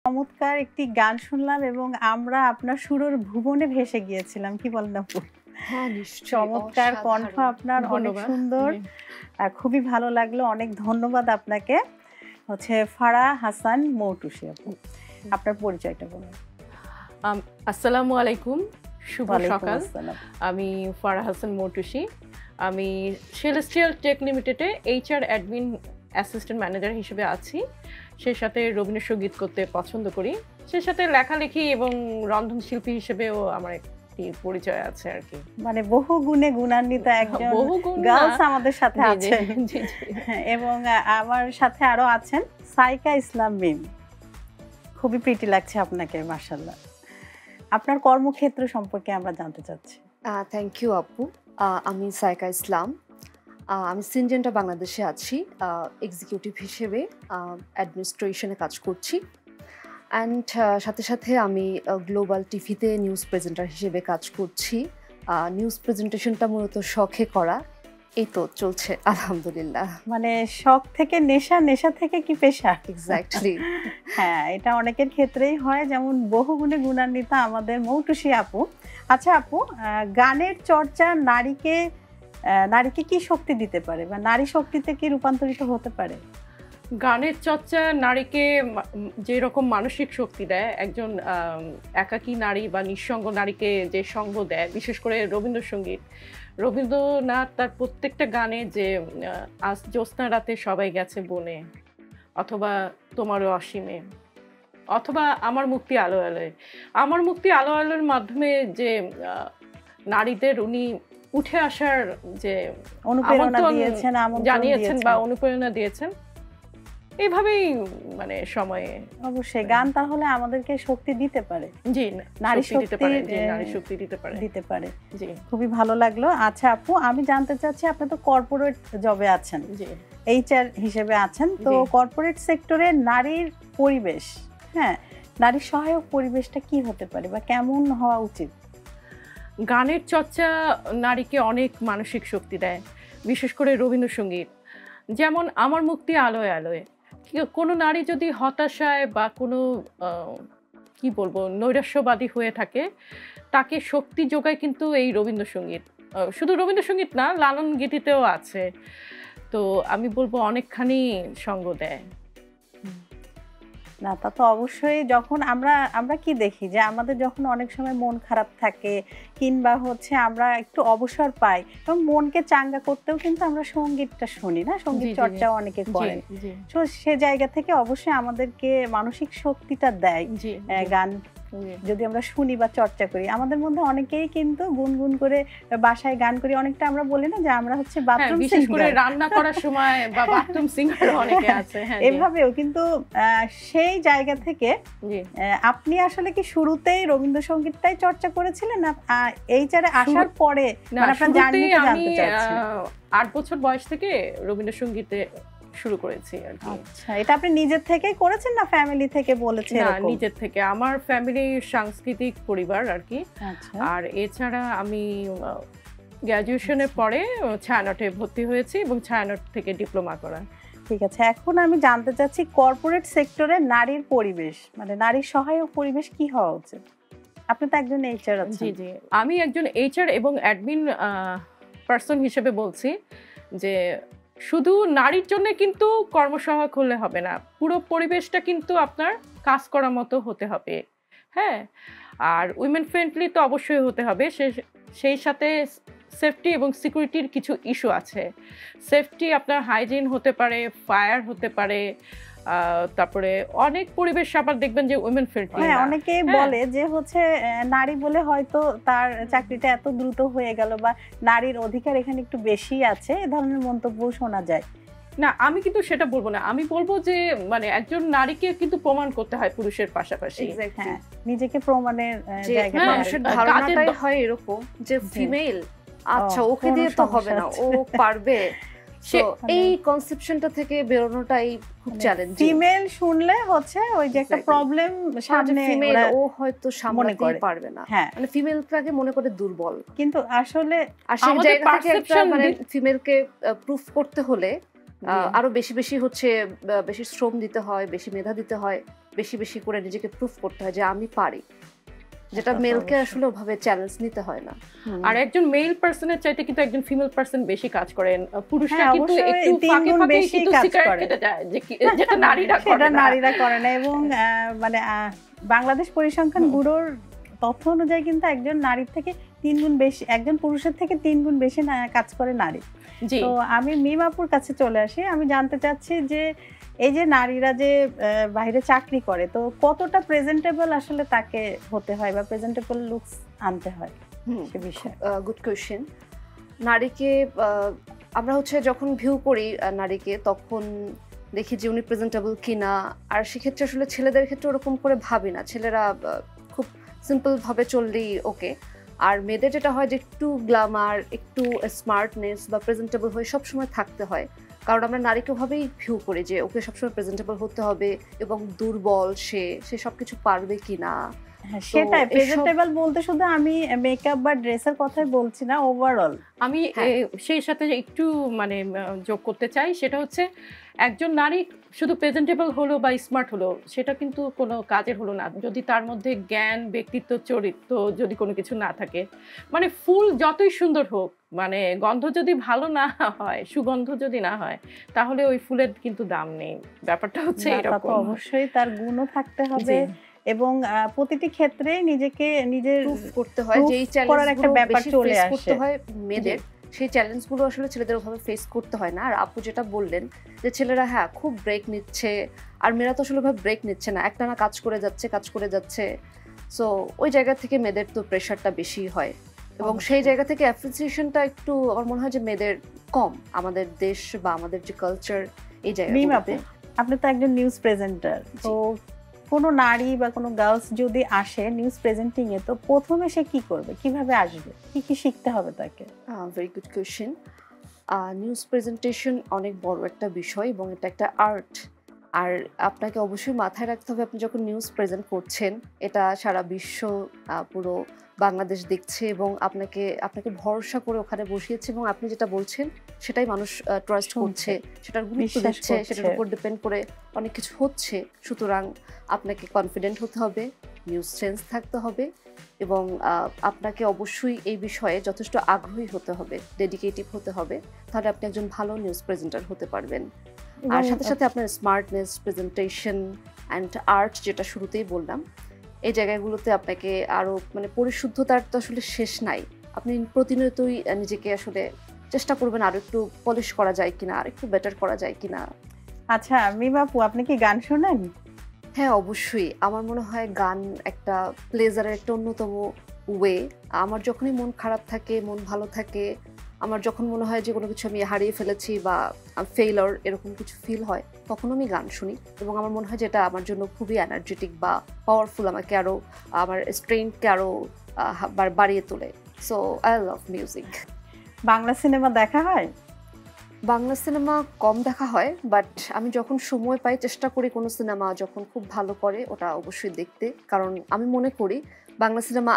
চমৎকার একটি গান শুনলাম এবং আমরা আপনার সুরের ভুবনে ভেসে গিয়েছিলাম, কি বলেন আপু? হ্যাঁ নিশ্চয়ই, চমৎকার কণ্ঠ আপনার, অনেক সুন্দর, খুবই ভালো লাগলো। অনেক ধন্যবাদ আপনাকে। হচ্ছে ফারাহ হাসান মৌটুসী আপু, আপনার পরিচয়টা বলুন। আসসালামু আলাইকুম, শুভ সকাল। আমি ফারাহ হাসান মৌটুসী, আমি সেলেস্টিয়াল টেক লিমিটেডে এইচআর অ্যাডমিন অ্যাসিস্ট্যান্ট ম্যানেজার হিসেবে আছি। সেই সাথে রবীন্দ্রসঙ্গীত করতে পছন্দ করি, সেই সাথে লেখালেখি এবং রন্ধনশিল্পী হিসেবেও আমার একটি পরিচয় আছে আর কি। মানে বহু গুণে গুণান্বিত একজন গার্লস আমাদের সাথে আছে এবং আমার সাথে আরো আছেন সাইকা ইসলাম মিম। খুবই প্রিটি লাগছে আপনাকে, মাশাআল্লাহ। আপনার কর্মক্ষেত্র সম্পর্কে আমরা জানতে চাচ্ছি। থ্যাংক ইউ আপু। আমি সাইকা ইসলাম, আমি সিনজেন্টা বাংলাদেশে আছি, এক্সিকিউটিভ হিসেবে অ্যাডমিনিস্ট্রেশনে কাজ করছি। অ্যান্ড সাথে সাথে আমি গ্লোবাল টিভিতে নিউজ প্রেজেন্টার হিসেবে কাজ করছি। নিউজ প্রেজেন্টেশনটা মূলত শখে করা, এই তো চলছে আলহামদুলিল্লাহ। মানে শখ থেকে নেশা, নেশা থেকে কি পেশা। এক্স্যাক্টলি। হ্যাঁ, এটা অনেকের ক্ষেত্রেই হয়, যেমন বহুগুণে গুণান্বিত আমাদের মৌটুসী আপু। আচ্ছা আপু, গানের চর্চা নারীকে কি শক্তি দিতে পারে বা নারী শক্তিতে কি রূপান্তরিত হতে পারে? গানের চর্চা নারীকে যে রকম মানসিক শক্তি দেয়, একজন একাকী নারী বা নিঃসঙ্গ নারীকে যে সঙ্গ দেয়, বিশেষ করে রবীন্দ্রসঙ্গীত, রবীন্দ্রনাথ তার প্রত্যেকটা গানে যে আজ জ্যোৎস্না রাতে সবাই গেছে বনে, অথবা তোমারও অসীমে, অথবা আমার মুক্তি আলো আলোয়, আমার মুক্তি আলো আলোর মাধ্যমে যে নারীদের উনি উঠে আসার যে অনুপ্রেরণা দিয়েছেন, জানিয়েছেন বা অনুপ্রেরণা দিয়েছেন, এইভাবেই মানে সময়ে অবশ্যই গান তাহলে আমাদেরকে শক্তি দিতে পারে। জি, নারী শক্তি দিতে পারে। জি, খুবই ভালো লাগলো। আচ্ছা আপু, আমি জানতে চাচ্ছি, আপনি তো কর্পোরেট জবে আছেন, জি, এইচআর হিসেবে আছেন, তো কর্পোরেট সেক্টরে নারীর পরিবেশ, হ্যাঁ, নারীর সহায়ক পরিবেশটা কি হতে পারে বা কেমন হওয়া উচিত? গানের চর্চা নারীকে অনেক মানসিক শক্তি দেয়, বিশেষ করে রবীন্দ্রসঙ্গীত। যেমন আমার মুক্তি আলোয় আলোয়, কোনো নারী যদি হতাশায় বা কোনো কি বলবো নৈরাশ্যবাদী হয়ে থাকে, তাকে শক্তি যোগায় কিন্তু এই রবীন্দ্রসঙ্গীত। শুধু রবীন্দ্রসঙ্গীত না, লালন গীতিতেও আছে। তো আমি বলবো অনেকখানি সঙ্গ দেয়। না, তা তো অবশ্যই। যখন আমরা কি দেখি যে আমাদের যখন অনেক সময় মন খারাপ থাকে কিংবা হচ্ছে আমরা একটু অবসর পাই, এবং মনকে চাঙ্গা করতেও কিন্তু আমরা সঙ্গীতটা শুনি, না, সঙ্গীত চর্চাও অনেকে করেন। তো সে জায়গা থেকে অবশ্যই আমাদেরকে মানসিক শক্তিটা দেয় গান, যদি আমরা শুনি বা চর্চা করি। আমাদের মধ্যে অনেকেই কিন্তু গুনগুন করে বাসায় গান করি, অনেকটা আমরা বলি না যে আমরা হচ্ছে বাথরুম সিঙ্গার, বিশেষ করে রান্না করার সময় বা বাথরুম সিঙ্গার অনেকে আছে, হ্যাঁ, এভাবেও কিন্তু সেই জায়গা থেকে আপনি আসলে কি শুরুতেই রবীন্দ্রসঙ্গীতটাই চর্চা করেছিলেন না এইচআরে আসার পরে? মানে আপনার জার্নিটা জানতে চাচ্ছি। 8 বছর বয়স থেকে রবীন্দ্রসঙ্গীতে শুরু করেছি আর কি। আচ্ছা, এটা আপনি নিজের থেকে করেছেন না ফ্যামিলি থেকে বলেছেন? না, নিজের থেকে। আমার ফ্যামিলি সাংস্কৃতিক পরিবার আর কি। আর এছাড়া আমি গ্র্যাজুয়েশনের পরে ছায়ানটে ভর্তি হয়েছি এবং ছায়ানট থেকে ডিপ্লোমা করা। ঠিক আছে, এখন আমি জানতে চাচ্ছি কর্পোরেট সেক্টরে নারীর পরিবেশ, মানে নারীর সহায়ক পরিবেশ কি হওয়া উচিত? আপনি তো একজন এইচআর আছেন। জি জি, আমি একজন এইচআর এবং অ্যাডমিন পার্সন হিসেবে বলছি যে শুধু নারীর জন্য কিন্তু কর্মসহায়ক হলে হবে না, পুরো পরিবেশটা কিন্তু আপনার কাজ করার মতো হতে হবে, হ্যাঁ। আর উইমেন ফ্রেন্ডলি তো অবশ্যই হতে হবে, সেই সাথে সেফটি এবং সিকিউরিটির কিছু ইস্যু আছে। সেফটি আপনার হাইজিন হতে পারে, ফায়ার হতে পারে, তারপরে অনেক পরিবেশ আবার দেখবেন যে উইমেন ফ্রেন্ডলি। হ্যাঁ, অনেকেই বলে যে হচ্ছে নারী বলে হয়তো তার চাকরিটা এত দ্রুত হয়ে গেল, বা নারীর অধিকার এখানে একটু বেশি আছে, এ ধরনের মন্তব্য শোনা যায়। না, আমি কিন্তু সেটা বলবো না। আমি বলবো যে মানে একজন নারীকে কিন্তু প্রমাণ করতে হয় পুরুষের পাশাপাশি। হ্যাঁ, নিজেকে প্রমাণের জায়গাটা। মানুষের ধারণাটাই হয় এরকম যে ফিমেল, আচ্ছা ওকে দিয়ে তো হবে না, ও পারবে। এই কনসেপশনটা থেকে বেরোনোটাই খুব চ্যালেঞ্জিং। ফিমেল শুনলে হচ্ছে ওই যে একটা প্রবলেম সামনে, ফিমেল ও হয়তো সামলাতে পারবে না, মানে ফিমেলটাকে মনে করে দুর্বল। কিন্তু আসলে সেই জায়গা থেকে একটা মানে ফিমেলকে প্রুফ করতে হলে আরো বেশি বেশি হচ্ছে বেশি শ্রম দিতে হয়, বেশি মেধা দিতে হয়, বেশি বেশি করে নিজেকে প্রুফ করতে হয় যে আমি পারি, যেটা মেলকে আসলে ওভাবে চ্যালেঞ্জ নিতে হয় না। আর একজন মেল পারসনের চাইতে কিন্তু একজন ফিমেল পারসন বেশি কাজ করেন। পুরুষরা কিন্তু একটু ফাঁকে ফাঁকে কিন্তু সিগারেট খেতে যায়, যেটা নারীরা করে না। নারীরা করে না। এবং মানে বাংলাদেশ পরিসংখ্যান ব্যুরোর তথ্য অনুযায়ী কিন্তু একজন নারীর থেকে 3 গুণ বেশি, একজন পুরুষের থেকে 3 গুণ বেশি কাজ করে নারী। তো আমি মিম আপুর কাছে চলে আসি। আমি জানতে চাচ্ছি যে এই যে নারীরা যে বাইরে চাকরি করে, তো কতটা প্রেজেন্টেবল আসলে তাকে হতে হয়, বা প্রেজেন্টেবল লুকস আনতে হয় সে বিষয়ে? Good question. নারীকে আমরা হচ্ছে যখন ভিউ করি নারীকে, তখন দেখি যে উনি প্রেজেন্টেবল কিনা। আর সেক্ষেত্রে আসলে ছেলেদের ক্ষেত্রে ওরকম করে ভাবি না, ছেলেরা খুব সিম্পল ভাবে চললেই ওকে। আর মেয়েদের যেটা হয় যে একটু গ্ল্যামার, একটু স্মার্টনেস বা প্রেজেন্টেবল হয়ে সবসময় থাকতে হয়, কারণ আমরা নারীকে ভাবেই ভিউ করি যে ওকে সবসময় প্রেজেন্টেবল হতে হবে, এবং দুর্বল সে সবকিছু পারবে কিনা। সেটাই প্রেজেন্টেবল বলতে শুধু আমি মেকআপ বা ড্রেসের কথাই বলছি না, ওভারঅল। আমি সেই সাথে একটু মানে যোগ করতে চাই, সেটা হচ্ছে একজন নারী শুধু প্রেজেন্টেবল হলো বা স্মার্ট হলো সেটা কিন্তু কোনো কাজের হলো না যদি তার মধ্যে জ্ঞান, ব্যক্তিত্ব, চরিত্র যদি কোনো কিছু না থাকে। মানে ফুল যতই সুন্দর হোক, মানে গন্ধ যদি ভালো না হয়, সুগন্ধ যদি না হয়, তাহলে ওই ফুলের কিন্তু দাম নেই। ব্যাপারটা হচ্ছে এরকম। অবশ্যই তার গুণও থাকতে হবে, এবং প্রতিটি ক্ষেত্রে নিজেকে নিজের প্রুফ করতে হয়। যেই চ্যালেঞ্জ একটা ব্যাপার চলে আসে হয় মেয়েদের, সেই চ্যালেঞ্জগুলো আসলে ছেলেদের ওভাবে ফেস করতে হয় না। আর আপু যেটা বললেন যে ছেলেরা হ্যাঁ খুব ব্রেক নিচ্ছে, আর মেয়েরা তো আসলে ওভাবে ব্রেক নিচ্ছে না, একটানা কাজ করে যাচ্ছে। সো ওই জায়গা থেকে মেয়েদের তো প্রেশারটা বেশি হয়, এবং সেই জায়গা থেকে অ্যাপ্রিসিয়েশনটা একটু আমার মনে হয় যে মেয়েদের কম, আমাদের দেশ বা আমাদের যে কালচার এই জায়গাতে। আপনি তো একজন নিউজ প্রেজেন্টার, তো কোনো নারী বা কোনো গার্লস যদি আসে নিউজ প্রেজেন্টিং এ, তো প্রথমে সে কি করবে, কিভাবে আসবে, কি শিখতে হবে তাকে? Very good question. News presentation অনেক বড় একটা বিষয়, এবং এটা একটা আর্ট। আর আপনাকে অবশ্যই মাথায় রাখতে হবে, আপনি যখন নিউজ প্রেজেন্ট করছেন, এটা সারা বিশ্ব পুরো বাংলাদেশ দেখছে, এবং আপনাকে ভরসা করে ওখানে বসিয়েছে, এবং আপনি যেটা বলছেন সেটাই মানুষ ট্রাস্ট করছে, সেটার গুরুত্ব দিচ্ছে, সেটার উপর ডিপেন্ড করে অনেক কিছু হচ্ছে। সুতরাং আপনাকে কনফিডেন্ট হতে হবে, নিউজ সেন্স থাকতে হবে, এবং আপনাকে অবশ্যই এই বিষয়ে যথেষ্ট আগ্রহী হতে হবে, ডেডিকেটিভ হতে হবে, তাহলে আপনি একজন ভালো নিউজ প্রেজেন্টার হতে পারবেন। আর সাথে সাথে আপনার স্মার্টনেস, প্রেজেন্টেশন অ্যান্ড আর্ট, যেটা শুরুতেই বললাম, এই জায়গাগুলোতে আপনাকে আরো মানে পরিশুদ্ধতার তো আসলে শেষ নাই। আপনি প্রতিনিয়তই নিজেকে আসলে চেষ্টা করবেন আরো একটু পলিশ করা যায় কিনা, আর একটু বেটার করা যায় কিনা। আচ্ছা মিম আপু, আপনি কি গান শোনেন? হ্যাঁ অবশ্যই, আমার মনে হয় গান একটা প্লেজারের একটা অন্যতম ওয়ে। আমার যখনই মন খারাপ থাকে, মন ভালো থাকে, আমার যখন মনে হয় যে কোনো কিছু আমি হারিয়ে ফেলেছি বা ফেইলার এরকম কিছু ফিল হয়, তখন আমি গান শুনি, এবং আমার মনে হয় যে এটা আমার জন্য খুবই এনার্জেটিক বা পাওয়ারফুল, আমাকে আরও আমার স্ট্রেংথকে আরও বাড়িয়ে তোলে। So I love music. Bangla cinema দেখা হয়? বাংলা সিনেমা কম দেখা হয়, বাট আমি যখন সময় পাই চেষ্টা করি কোনো সিনেমা যখন খুব ভালো করে ওটা অবশ্যই দেখতে, কারণ আমি মনে করি বাংলা সিনেমা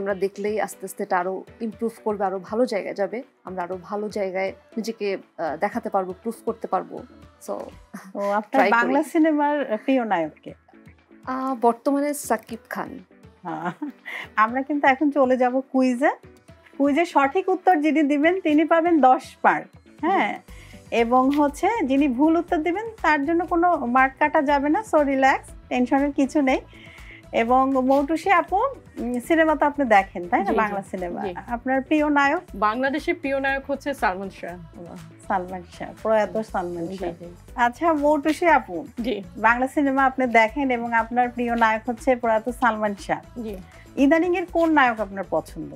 আমরা দেখলেই আস্তে আস্তে এটা আরও ইমপ্রুভ করবে, আরও ভালো জায়গায় যাবে, আমরা আরও ভালো জায়গায় নিজেকে দেখাতে পারবো, প্রুফ করতে পারবো। সো আপনার বাংলা সিনেমার প্রিয় নায়ককে? বর্তমানে সাকিব খান। আমরা কিন্তু এখন চলে যাব কুইজে। সঠিক উত্তর যিনি দিবেন তিনি পাবেন 10 মার্ক। হ্যাঁ, এবং হচ্ছে যিনি ভুল উত্তর দিবেন তার জন্য কোনো মার্ক কাটা যাবে না, সো রিল্যাক্স, টেনশনের কিছু নেই। এবং মৌটুসী আপু সিনেমা তো আপনি দেখেন তাই না, জি, জি, বাংলা সিনেমা। জি। আপনার প্রিয় নায়ক? বাংলাদেশের প্রিয় নায়ক হচ্ছে সালমান শাহ। সালমান শাহ, প্রয়াত সালমান জি, শাহ। জি, আচ্ছা মৌটুসী আপু, জি, বাংলা সিনেমা আপনি দেখেন এবং আপনার প্রিয় নায়ক হচ্ছে প্রয়াত সালমান শাহ। জি। ইদানিং এর কোন নায়ক আপনার পছন্দ?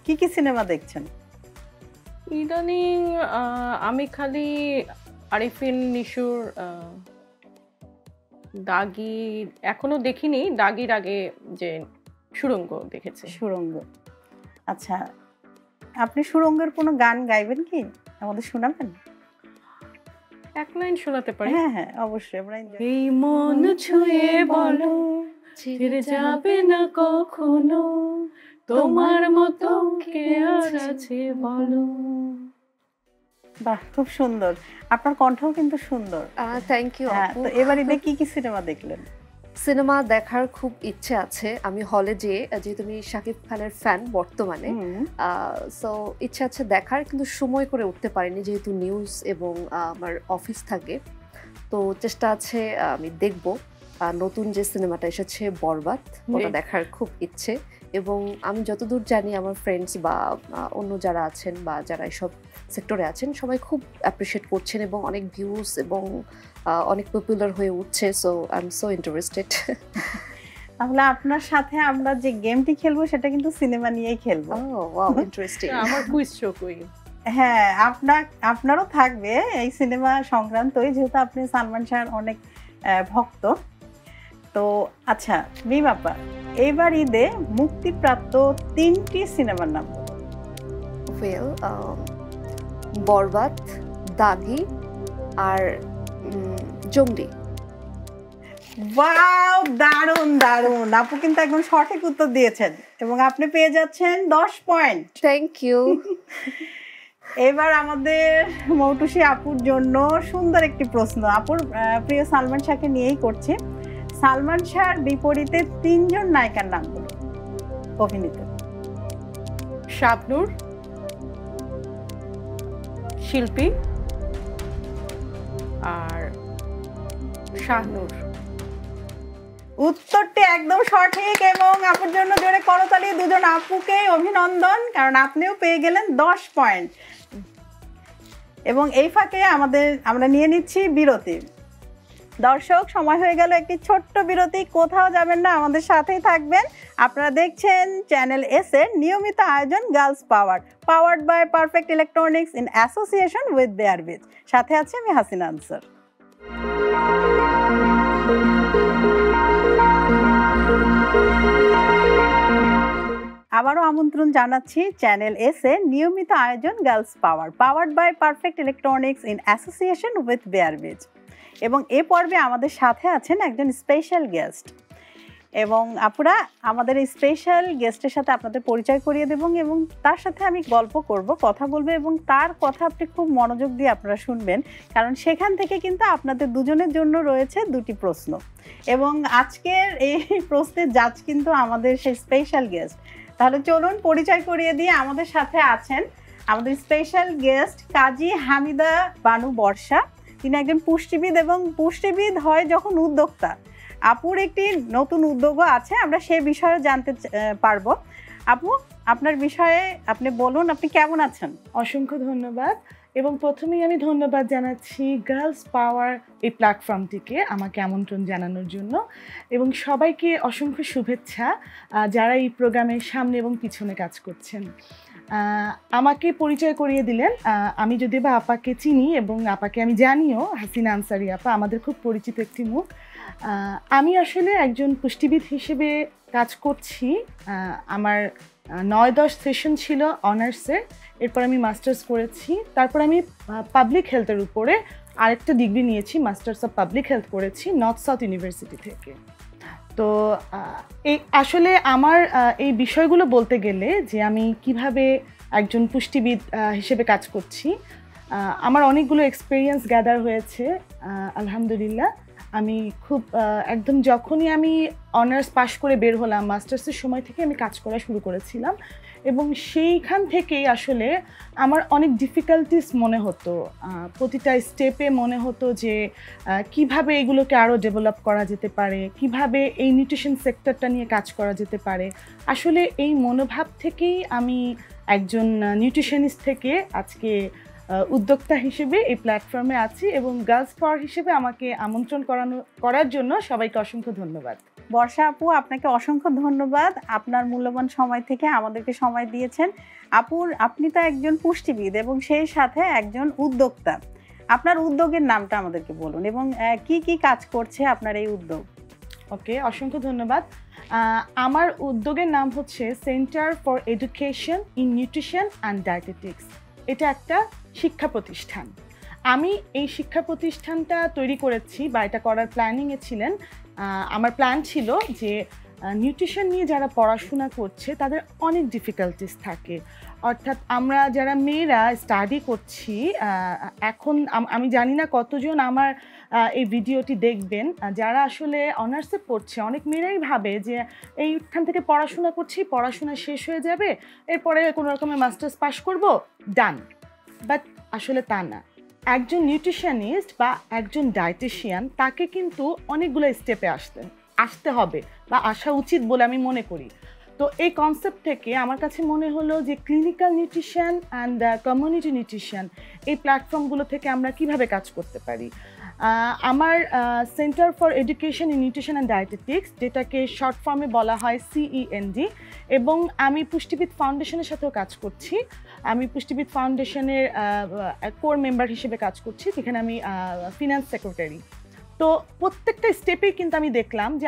কি কি সিনেমা দেখছেন? ইদানিং আমি খালি আরিফিন নিশুর দাগি এখনো দেখিনি, দাগির আগে যে সুড়ঙ্গ দেখেছি। সুড়ঙ্গ। আচ্ছা, আপনি সুড়ঙ্গের কোনো গান গাইবেন কি, আমাদের শোনাবেন? এক লাইন শোনাতে পারি? হ্যাঁ হ্যাঁ অবশ্যই, আমরা enjoy এই মন ছুঁয়ে বলো ছেড়ে যাবে না কখনো, তোমার মতো কে আর আছে বলো। বাহ, খুব সুন্দর, আপনার কণ্ঠও কিন্তু সুন্দর। থ্যাংক ইউ হ্যাঁ, আপু। তো এবার ঈদে কি কি সিনেমা দেখলেন? সিনেমা দেখার খুব ইচ্ছে আছে, আমি হলে যেয়ে, যেহেতু আমি শাকিব খানের ফ্যান বর্তমানে, সো ইচ্ছা আছে দেখার, কিন্তু সময় করে উঠতে পারিনি যেহেতু নিউজ এবং আমার অফিস থাকে। তো চেষ্টা আছে আমি দেখব। নতুন যে সিনেমাটা এসেছে বরবাদ, ওটা দেখার খুব ইচ্ছে। এবং আমি যতদূর জানি আমার ফ্রেন্ডস বা অন্য যারা আছেন বা যারা এসব সেক্টরে আছেন সবাই খুব অ্যাপ্রিশিয়েট করছেন এবং অনেক ভিউজ এবং অনেক পপুলার হয়ে উঠছে। So I am so interested. তাহলে আপনার সাথে আমরা যে গেমটি খেলবো সেটা কিন্তু সিনেমা নিয়েই খেলবো। Wow, interesting. আমার কুইজ শো কই? হ্যাঁ, আপনারও থাকবে এই সিনেমা সংক্রান্তই, যেহেতু আপনি সালমান শাহর অনেক ভক্ত। তো আচ্ছা মিম আপা, এইবার ঈদে মুক্তিপ্রাপ্ত 3টি সিনেমার নাম বলুন। ওয়েল, বরবাদ, দাগি আর জঙ্গলি। ওয়াও, দারুণ দারুণ, আপু কিন্তু একদম সঠিক উত্তর দিয়েছেন এবং আপনি পেয়ে যাচ্ছেন 10 পয়েন্ট। Thank you. এবার আমাদের মৌটুসী আপুর জন্য সুন্দর একটি প্রশ্ন, আপুর প্রিয় সালমান শাহকে নিয়েই করছি। সালমান শাহর বিপরীতে 3 জন নায়িকার নাম বলুন, অভিনেতা। শাবনূর, শিল্পী আর শাহনূর। উত্তরটি একদম সঠিক এবং আপুর জন্য জোরে করতালি, দুজন আপুকে অভিনন্দন, কারণ আপনিও পেয়ে গেলেন 10 পয়েন্ট। এবং এই ফাঁকে আমরা নিয়ে নিচ্ছি বিরতি। দর্শক, সময় হয়ে গেল একটি ছোট্ট বিরতি, কোথাও যাবেন না, আমাদের সাথেই থাকবেন। আপনারা দেখছেন চ্যানেল এস এর নিয়মিত আয়োজন girls power, powered by perfect electronics in association with বেয়ারবিচ। সাথে আছে আমি হাসিনা আনসার। আবারও আমন্ত্রণ জানাচ্ছি চ্যানেল এস এর নিয়মিত আয়োজন girls power, powered by perfect electronics in association with বেয়ারবিচ। এবং এ পর্বে আমাদের সাথে আছেন একজন স্পেশাল গেস্ট, এবং আপুরা আমাদের এই স্পেশাল গেস্টের সাথে আপনাদের পরিচয় করিয়ে দেব এবং তার সাথে আমি গল্প করব, কথা বলবো, এবং তার কথা আপনি খুব মনোযোগ দিয়ে আপনারা শুনবেন, কারণ সেখান থেকে কিন্তু আপনাদের দুজনের জন্য রয়েছে 2টি প্রশ্ন। এবং আজকের এই প্রশ্নের জাজ কিন্তু আমাদের সেই স্পেশাল গেস্ট। তাহলে চলুন পরিচয় করিয়ে দিয়ে, আমাদের সাথে আছেন আমাদের স্পেশাল গেস্ট কাজী হামিদা বানু বর্ষা। তিনি একজন পুষ্টিবিদ এবং পুষ্টিবিদ হয় যখন উদ্যোক্তা। আপুর একটি নতুন উদ্যোগও আছে, আমরা সেই বিষয়ে জানতে পারবো। আপু, আপনার বিষয়ে আপনি বলুন, আপনি কেমন আছেন? অসংখ্য ধন্যবাদ, এবং প্রথমেই আমি ধন্যবাদ জানাচ্ছি গার্লস পাওয়ার এই প্ল্যাটফর্মটিকে আমাকে আমন্ত্রণ জানানোর জন্য, এবং সবাইকে অসংখ্য শুভেচ্ছা যারা এই প্রোগ্রামের সামনে এবং পিছনে কাজ করছেন। আমাকে পরিচয় করিয়ে দিলেন, আমি যদি বা আপাকে চিনি এবং আপাকে আমি জানিও, হাসিনা আনসারি আপা আমাদের খুব পরিচিত একটি মুখ। আমি আসলে একজন পুষ্টিবিদ হিসেবে কাজ করছি। আমার 9-10 সেশন ছিল অনার্সে, এরপর আমি মাস্টার্স করেছি, তারপর আমি পাবলিক হেলথের উপরে আরেকটা ডিগ্রি নিয়েছি, মাস্টার্স অফ পাবলিক হেলথ করেছি নর্থ সাউথ ইউনিভার্সিটি থেকে। তো এই আসলে আমার এই বিষয়গুলো বলতে গেলে যে আমি কিভাবে একজন পুষ্টিবিদ হিসেবে কাজ করছি, আমার অনেকগুলো এক্সপিরিয়েন্স গ্যাদার হয়েছে আলহামদুলিল্লাহ। আমি খুব একদম যখনই আমি অনার্স পাশ করে বের হলাম, মাস্টার্সের সময় থেকে আমি কাজ করা শুরু করেছিলাম এবং সেইখান থেকেই আসলে আমার অনেক ডিফিকাল্টিস মনে হতো। প্রতিটা স্টেপে মনে হতো যে কিভাবে এগুলোকে আরও ডেভেলপ করা যেতে পারে, কিভাবে এই নিউট্রিশন সেক্টরটা নিয়ে কাজ করা যেতে পারে। আসলে এই মনোভাব থেকেই আমি একজন নিউট্রিশনিস্ট থেকে আজকে উদ্যোক্তা হিসেবে এই প্ল্যাটফর্মে আছি এবং গার্লস পাওয়ার হিসেবে আমাকে আমন্ত্রণ করার জন্য সবাইকে অসংখ্য ধন্যবাদ। বর্ষা আপু, আপনাকে অসংখ্য ধন্যবাদ, আপনার মূল্যবান সময় থেকে আমাদেরকে সময় দিয়েছেন। আপনি তো একজন পুষ্টিবিদ এবং সেই সাথে একজন উদ্যোক্তা। আপনার উদ্যোগের নামটা আমাদেরকে বলুন এবং কি কি কাজ করছে আপনার এই উদ্যোগ। ওকে, অসংখ্য ধন্যবাদ। আমার উদ্যোগের নাম হচ্ছে centre for education in nutrition and dietetics. এটা একটা শিক্ষা প্রতিষ্ঠান। আমি এই শিক্ষা প্রতিষ্ঠানটা তৈরি করেছি বা এটা করার প্ল্যানিংয়ে ছিলেন। আমার প্ল্যান ছিল যে নিউট্রিশন নিয়ে যারা পড়াশোনা করছে তাদের অনেক ডিফিকাল্টিস থাকে। অর্থাৎ আমরা যারা মেয়েরা স্টাডি করছি, এখন আমি জানি না কতজন আমার এই ভিডিওটি দেখবেন, যারা আসলে অনার্সে পড়ছে, অনেক মেয়েরাই ভাবে যে এইখান থেকে পড়াশোনা করছি, পড়াশোনা শেষ হয়ে যাবে, এরপরে কোনো রকমের মাস্টার্স পাশ করব, ডান। বাট আসলে তা না। একজন নিউট্রিশনিস্ট বা একজন ডায়েটিশিয়ান তাকে কিন্তু অনেকগুলো স্টেপে আসতে হবে বা আসা উচিত বলে আমি মনে করি। তো এই কনসেপ্ট থেকে আমার কাছে মনে হলো যে clinical nutrition and community nutrition এই প্ল্যাটফর্মগুলো থেকে আমরা কিভাবে কাজ করতে পারি। আমার centre for education in nutrition and dietetics, যেটাকে শর্ট ফর্মে বলা হয় CEND, এবং আমি পুষ্টিবিদ ফাউন্ডেশনের সাথেও কাজ করছি। আমি পুষ্টিবিদ ফাউন্ডেশনের কোর মেম্বার হিসেবে কাজ করছি, যেখানে আমি ফিনান্স সেক্রেটারি। তো প্রত্যেকটা স্টেপেই কিন্তু আমি দেখলাম যে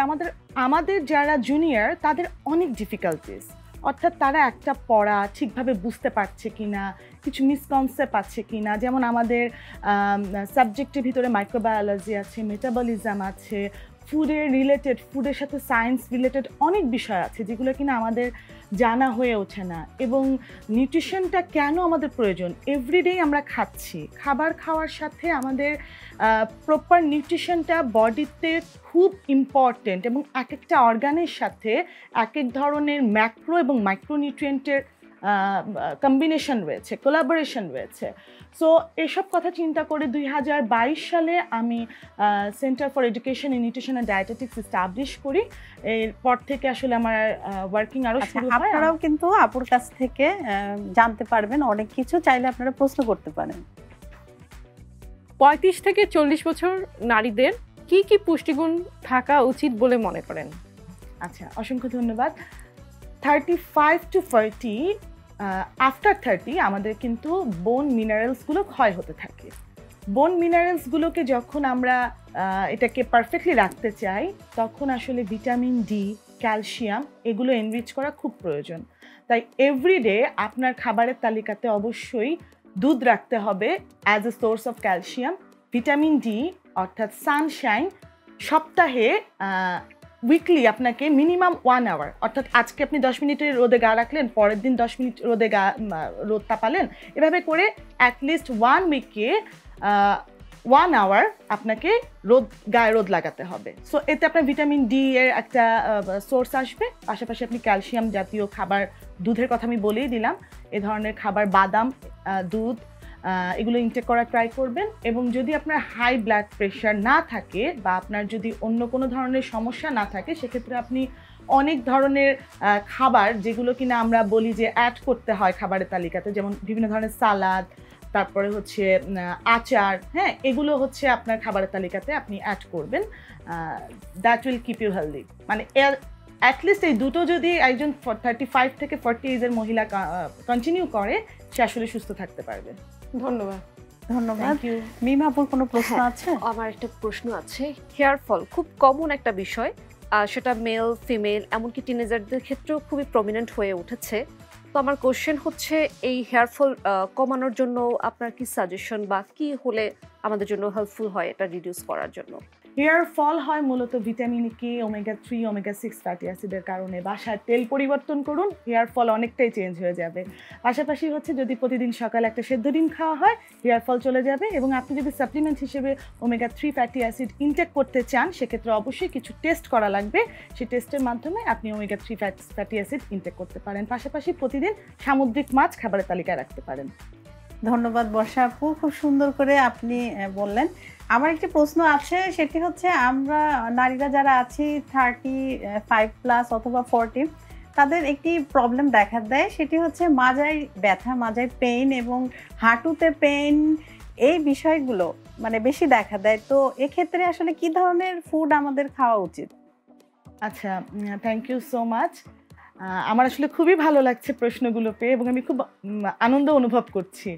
আমাদের যারা জুনিয়র তাদের অনেক ডিফিকাল্টিস। অর্থাৎ তারা একটা পড়া ঠিকভাবে বুঝতে পারছে কি না, কিছু মিসকনসেপ্ট আছে কি না। যেমন আমাদের সাবজেক্টের ভিতরে মাইক্রোবায়োলজি আছে, মেটাবলিজম আছে, ফুডের সাথে সায়েন্স রিলেটেড অনেক বিষয় আছে যেগুলো কিনা আমাদের জানা হয়ে ওঠে না। এবং নিউট্রিশনটা কেন আমাদের প্রয়োজন, এভরিডে আমরা খাচ্ছি, খাবার খাওয়ার সাথে আমাদের প্রপার নিউট্রিশনটা বডিতে খুব ইম্পর্টেন্ট এবং এক একটা অর্গানের সাথে এক এক ধরনের ম্যাক্রো এবং মাইক্রোনিউট্রিয়েন্টের কম্বিনেশন রয়েছে, কোলাবোরেশন রয়েছে। সো এসব কথা চিন্তা করে 2022 সালে আমি centre for education in nutrition and dietetics establish করি। এরপর থেকে আসলে আমার ওয়ার্কিং আরও শুরু হয়। আপনারাও কিন্তু আপুর কাছ থেকে জানতে পারবেন অনেক কিছু, চাইলে আপনারা প্রশ্ন করতে পারেন। 35 থেকে 40 বছর নারীদের কি কি পুষ্টিগুণ থাকা উচিত বলে মনে করেন? আচ্ছা, অসংখ্য ধন্যবাদ। 35 to 40, আফটার 30 আমাদের কিন্তু বোন মিনারেলসগুলো ক্ষয় হতে থাকে। বোন মিনারেলসগুলোকে যখন আমরা এটাকে পারফেক্টলি রাখতে চাই, তখন আসলে ভিটামিন ডি, ক্যালসিয়াম এগুলো এনরিচ করা খুব প্রয়োজন। তাই এভরিডে আপনার খাবারের তালিকাতে অবশ্যই দুধ রাখতে হবে as a source of calcium. Vitamin D অর্থাৎ সানশাইন সপ্তাহে উইকলি আপনাকে মিনিমাম 1 আওয়ার, অর্থাৎ আজকে আপনি 10 মিনিটের রোদে গা রাখলেন, পরের দিন 10 মিনিট রোদে রোদ তাপালেন, এভাবে করে অ্যাটলিস্ট 1 উইকে 1 আওয়ার আপনাকে গায়ে রোদ লাগাতে হবে। সো এতে আপনার ভিটামিন ডি এর একটা সোর্স আসবে। পাশাপাশি আপনি ক্যালসিয়াম জাতীয় খাবার, দুধের কথা আমি বলেই দিলাম, এ ধরনের খাবার, বাদাম, দুধ, এগুলো ইনটেক করা ট্রাই করবেন। এবং যদি আপনার হাই ব্লাড প্রেশার না থাকে বা আপনার যদি অন্য কোনো ধরনের সমস্যা না থাকে, সেক্ষেত্রে আপনি অনেক ধরনের খাবার, যেগুলো কিনা আমরা বলি যে অ্যাড করতে হয় খাবারের তালিকাতে, যেমন বিভিন্ন ধরনের সালাদ, তারপরে হচ্ছে আচার, হ্যাঁ, এগুলো হচ্ছে আপনার খাবারের তালিকাতে আপনি অ্যাড করবেন। That will keep you healthy. মানে অ্যাটলিস্ট এই দুটো যদি একজন 35 থেকে 40 এজের মহিলা কন্টিনিউ করে, সে আসলে সুস্থ থাকতে পারবে। ধন্যবাদ। ধন্যবাদ। মিমাপুর কোনো প্রশ্ন আছে? আমার একটা প্রশ্ন আছে। হেয়ার ফল খুব কমন একটা বিষয়, সেটা মেল ফিমেল এমনকি টিনেজারদের ক্ষেত্রেও খুবই প্রমিনেন্ট হয়ে উঠেছে। তো আমার কোশ্চেন হচ্ছে, এই হেয়ার ফল কমানোর জন্য আপনার কি সাজেশন বা কি হলে আমাদের জন্য হেল্পফুল হয় এটা রিডিউস করার জন্য? হেয়ার ফল হয় মূলত vitamin K, omega 3, omega 6 fatty অ্যাসিডের কারণে। বাসার তেল পরিবর্তন করুন, হেয়ার ফল অনেকটাই চেঞ্জ হয়ে যাবে। পাশাপাশি হচ্ছে যদি প্রতিদিন সকালে একটা সেদ্ধ ডিম খাওয়া হয়, হেয়ার ফল চলে যাবে। এবং আপনি যদি সাপ্লিমেন্ট হিসেবে ওমেগা 3 ফ্যাটি অ্যাসিড ইনটেক করতে চান, সেক্ষেত্রে অবশ্যই কিছু টেস্ট করা লাগবে। সেই টেস্টের মাধ্যমে আপনি ওমেগা 3 ফ্যাটি অ্যাসিড ইনটেক করতে পারেন। পাশাপাশি প্রতিদিন সামুদ্রিক মাছ খাবারের তালিকায় রাখতে পারেন। ধন্যবাদ বর্ষা আপু, খুব সুন্দর করে আপনি বললেন। আমার একটি প্রশ্ন আছে, সেটি হচ্ছে আমরা নারীরা যারা আছি 35+ অথবা 40, তাদের একটি প্রবলেম দেখা দেয়, সেটি হচ্ছে মাজায় ব্যথা, মাজায় পেইন এবং হাঁটুতে পেইন, এই বিষয়গুলো মানে বেশি দেখা দেয়। তো এক্ষেত্রে আসলে কি ধরনের ফুড আমাদের খাওয়া উচিত? আচ্ছা, থ্যাংক ইউ সো মাচ। আমার আসলে খুবই ভালো লাগছে প্রশ্নগুলো পেয়ে এবং আমি খুব আনন্দ অনুভব করছি।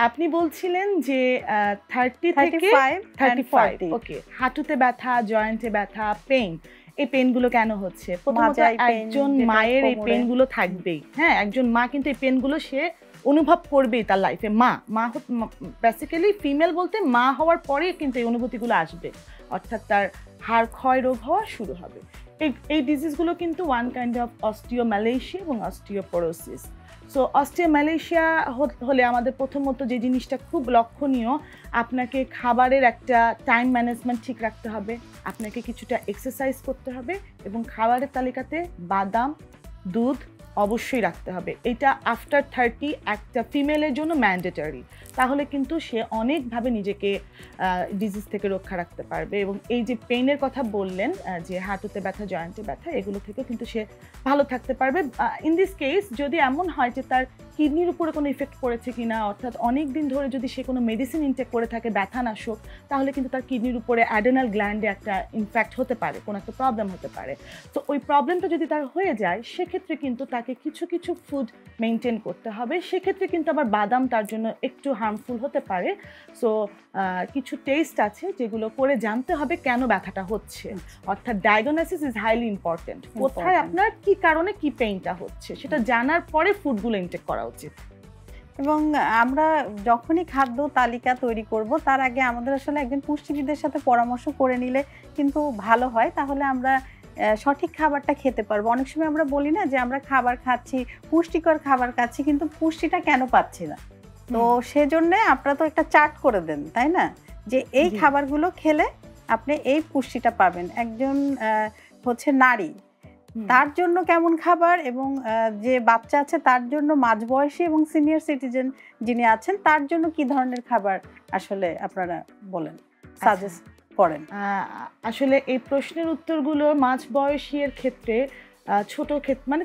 আপনি বলছিলেন যে 30 থেকে 35, ওকে, হাঁটুতে ব্যথা, জয়েন্টে ব্যথা, পেইন, এই পেইনগুলো কেন হচ্ছে? প্রথমত একজন মায়ের এই পেইনগুলো থাকবেই। হ্যাঁ, একজন মা কিন্তু এই পেইনগুলো সে অনুভব করবেই তার লাইফে। মা বেসিক্যালি ফিমেল বলতে মা হওয়ার পরে কিন্তু এই অনুভূতিগুলো আসবে, অর্থাৎ তার হাড় ক্ষয় রোগ হওয়া শুরু হবে। এই ডিজিজগুলো কিন্তু ওয়ান কাইন্ড অফ অস্টিওম্যালেশিয়া এবং অস্টিওপোরোসিস। সো অস্টিওম্যালেশিয়া হলে আমাদের প্রথমত যে জিনিসটা খুব লক্ষণীয়, আপনাকে খাবারের একটা টাইম ম্যানেজমেন্ট ঠিক রাখতে হবে, আপনাকে কিছুটা এক্সারসাইজ করতে হবে এবং খাবারের তালিকাতে বাদাম, দুধ অবশ্যই রাখতে হবে। এটা আফটার 30 একটা ফিমেলের জন্য ম্যান্ডেটরি। তাহলে কিন্তু সে অনেকভাবে নিজেকে ডিজিজ থেকে রক্ষা রাখতে পারবে। এবং এই যে পেইনের কথা বললেন, যে হাঁটুতে ব্যথা, জয়েন্টে ব্যথা, এগুলো থেকেও কিন্তু সে ভালো থাকতে পারবে। ইন দিস কেস যদি এমন হয় যে তার কিডনির উপরে কোনো ইফেক্ট পড়েছে কিনা, অর্থাৎ অনেক দিন ধরে যদি সে কোনো মেডিসিন ইনটেক করে থাকে ব্যথানাশক, তাহলে কিন্তু তার কিডনির উপরে অ্যাডেনাল গ্ল্যান্ডে একটা ইনফ্যাক্ট হতে পারে, কোনো একটা প্রবলেম হতে পারে। তো ওই প্রবলেমটা যদি তার হয়ে যায়, সেক্ষেত্রে কিন্তু তাকে কিছু কিছু ফুড মেনটেন করতে হবে। সেক্ষেত্রে কিন্তু আবার বাদাম তার জন্য একটু হার্মফুল হতে পারে। সো কিছু টেস্ট আছে যেগুলো করে জানতে হবে কেন ব্যথাটা হচ্ছে, অর্থাৎ ডায়াগনোসিস ইজ হাইলি ইম্পর্টেন্ট। কোথায় আপনার কি কারণে কি পেইনটা হচ্ছে সেটা জানার পরে ফুডগুলো ইনটেক করা উচিত। এবং আমরা যখনই খাদ্য তালিকা তৈরি করব, তার আগে আমাদের আসলে একজন পুষ্টিবিদের সাথে পরামর্শ করে নিলে কিন্তু ভালো হয়, তাহলে আমরা সঠিক খাবারটা খেতে পারবো। অনেক সময় আমরা বলি না যে আমরা খাবার খাচ্ছি, পুষ্টিকর খাবার খাচ্ছি, কিন্তু পুষ্টিটা কেন পাচ্ছি না। তো সেজন্য আপনারা তো একটা চার্ট করে দেন, তাই না, যে এই খাবারগুলো খেলে আপনি এই পুষ্টিটা পাবেন। একজন হচ্ছে নারী, তার জন্য কেমন খাবার, এবং যে বাচ্চা আছে তার জন্য, মাঝবয়সী এবং সিনিয়র সিটিজেন যিনি আছেন তার জন্য কি ধরনের খাবার আসলে আপনারা বলেন, সাজেস্ট করেন? আসলে এই প্রশ্নের উত্তরগুলো মাঝবয়সীর ক্ষেত্রে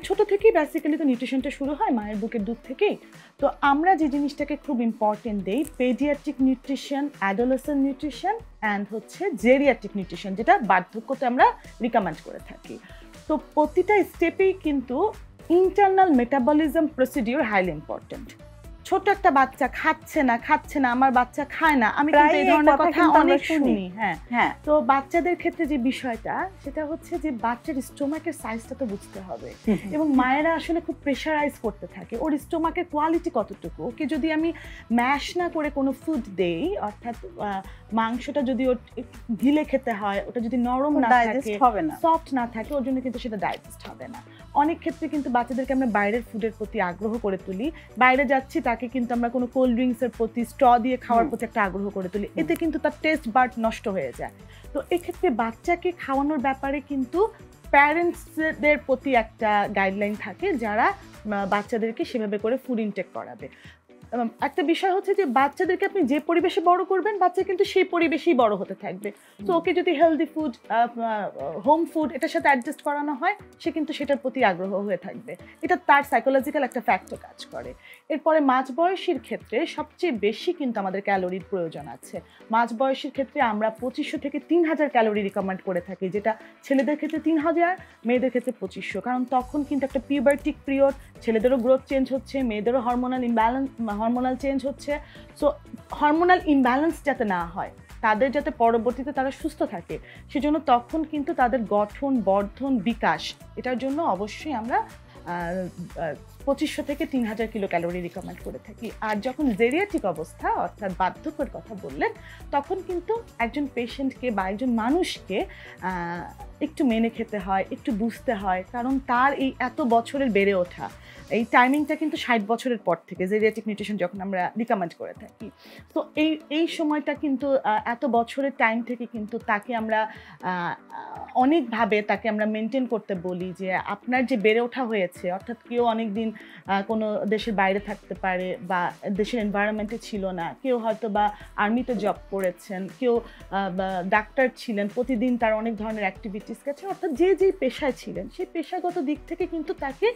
ছোট থেকেই বেসিক্যালি তো নিউট্রিশনটা শুরু হয় মায়ের বুকের দুধ থেকেই। তো আমরা যে জিনিসটাকে খুব ইম্পর্টেন্ট দেই, paediatric nutrition, adolescent nutrition and হচ্ছে জেরিয়াট্রিক নিউট্রিশন, যেটা বার্ধক্যতে আমরা রিকমেন্ড করে থাকি। তো প্রতিটা স্টেপেই কিন্তু internal metabolism procedure highly important. ছোট একটা বাচ্চা খাচ্ছে না, আমার বাচ্চা খায় না, আমি কিন্তু এই ধরনের কথা অনেক শুনি। হ্যাঁ, তো বাচ্চাদের ক্ষেত্রে যে বিষয়টা, সেটা হচ্ছে যে বাচ্চার স্টোমাকের সাইজটা তো বুঝতে হবে। এবং মায়েরা আসলে খুব প্রেশারাইজ করতে থাকে, ওর স্টোমাকের কোয়ালিটি কতটুকু। ওকে যদি আমি ম্যাশ না করে কোনো ফুড দেই, অর্থাৎ মাংসটা যদি ওর ঢিলে খেতে হয়, ওটা যদি নরম না থাকে, সফট না থাকে, ওর জন্য কিন্তু সেটা ডাইজেস্ট হবে না। অনেক ক্ষেত্রে কিন্তু বাচ্চাদেরকে আমরা বাইরের ফুডের প্রতি আগ্রহ করে তুলি, বাইরে যাচ্ছি তাকে কিন্তু আমরা কোনো কোল্ড ড্রিঙ্কসের প্রতি, স্ট্র দিয়ে খাওয়ার প্রতি একটা আগ্রহ করে তুলি, এতে কিন্তু তার টেস্ট বাড নষ্ট হয়ে যায়। তো এক্ষেত্রে বাচ্চাকে খাওয়ানোর ব্যাপারে কিন্তু প্যারেন্টসদের প্রতি একটা গাইডলাইন থাকে, যারা বাচ্চাদেরকে সেভাবে করে ফুড ইনটেক করাবে। একটা বিষয় হচ্ছে যে বাচ্চাদেরকে আপনি যে পরিবেশে বড় করবেন, বাচ্চা কিন্তু সেই পরিবেশেই বড় হতে থাকবে। তো ওকে যদি হেলদি ফুড, হোম ফুড এটার সাথে অ্যাডজাস্ট করানো হয়, সে কিন্তু সেটার প্রতি আগ্রহ হয়ে থাকবে। এটা তার সাইকোলজিক্যাল একটা ফ্যাক্টর কাজ করে। এরপরে মাঝবয়সীর ক্ষেত্রে সবচেয়ে বেশি কিন্তু আমাদের ক্যালোরির প্রয়োজন আছে। মাঝবয়সীর ক্ষেত্রে আমরা 2500 থেকে 3000 ক্যালোরি রিকমেন্ড করে থাকি, যেটা ছেলেদের ক্ষেত্রে 3000, মেয়েদের ক্ষেত্রে 2500। কারণ তখন কিন্তু একটা পিউবার্টিক পিরিয়ড, ছেলেদেরও গ্রোথ চেঞ্জ হচ্ছে, মেয়েদেরও হরমোনাল চেঞ্জ হচ্ছে। সো হরমোনাল ইমব্যালেন্স যাতে না হয়, তাদের যাতে পরবর্তীতে তারা সুস্থ থাকে, সেজন্য তখন কিন্তু তাদের গঠন, বর্ধন, বিকাশ, এটার জন্য অবশ্যই আমরা 2500 থেকে 3000 কিলো ক্যালোরি রিকমেন্ড করে থাকি। আর যখন জেরিয়াট্রিক অবস্থা অর্থাৎ বার্ধক্যের কথা বললেন, তখন কিন্তু একজন পেশেন্টকে বা একজন মানুষকে একটু মেনে খেতে হয়, একটু বুঝতে হয়, কারণ তার এই এত বছরের বেড়ে ওঠা, এই টাইমিংটা কিন্তু 60 বছরের পর থেকে জেরিয়াট্রিক নিউট্রিশন যখন আমরা রিকমেন্ড করে থাকি। তো এই সময়টা কিন্তু এত বছরের টাইম থেকে কিন্তু তাকে আমরা অনেকভাবে তাকে আমরা মেনটেন করতে বলি যে আপনার যে বেড়ে ওঠা হয়েছে, অর্থাৎ কেউ অনেক দিন কোনো দেশের বাইরে থাকতে পারে বা দেশের এনভায়রনমেন্টে ছিল না, কেউ হয়তো বা আর্মিতে জব করেছেন, কেউ ডাক্তার ছিলেন, প্রতিদিন তার অনেক ধরনের অ্যাক্টিভিটিস গেছে, অর্থাৎ যে যেই পেশায় ছিলেন সেই পেশাগত দিক থেকে কিন্তু তাকে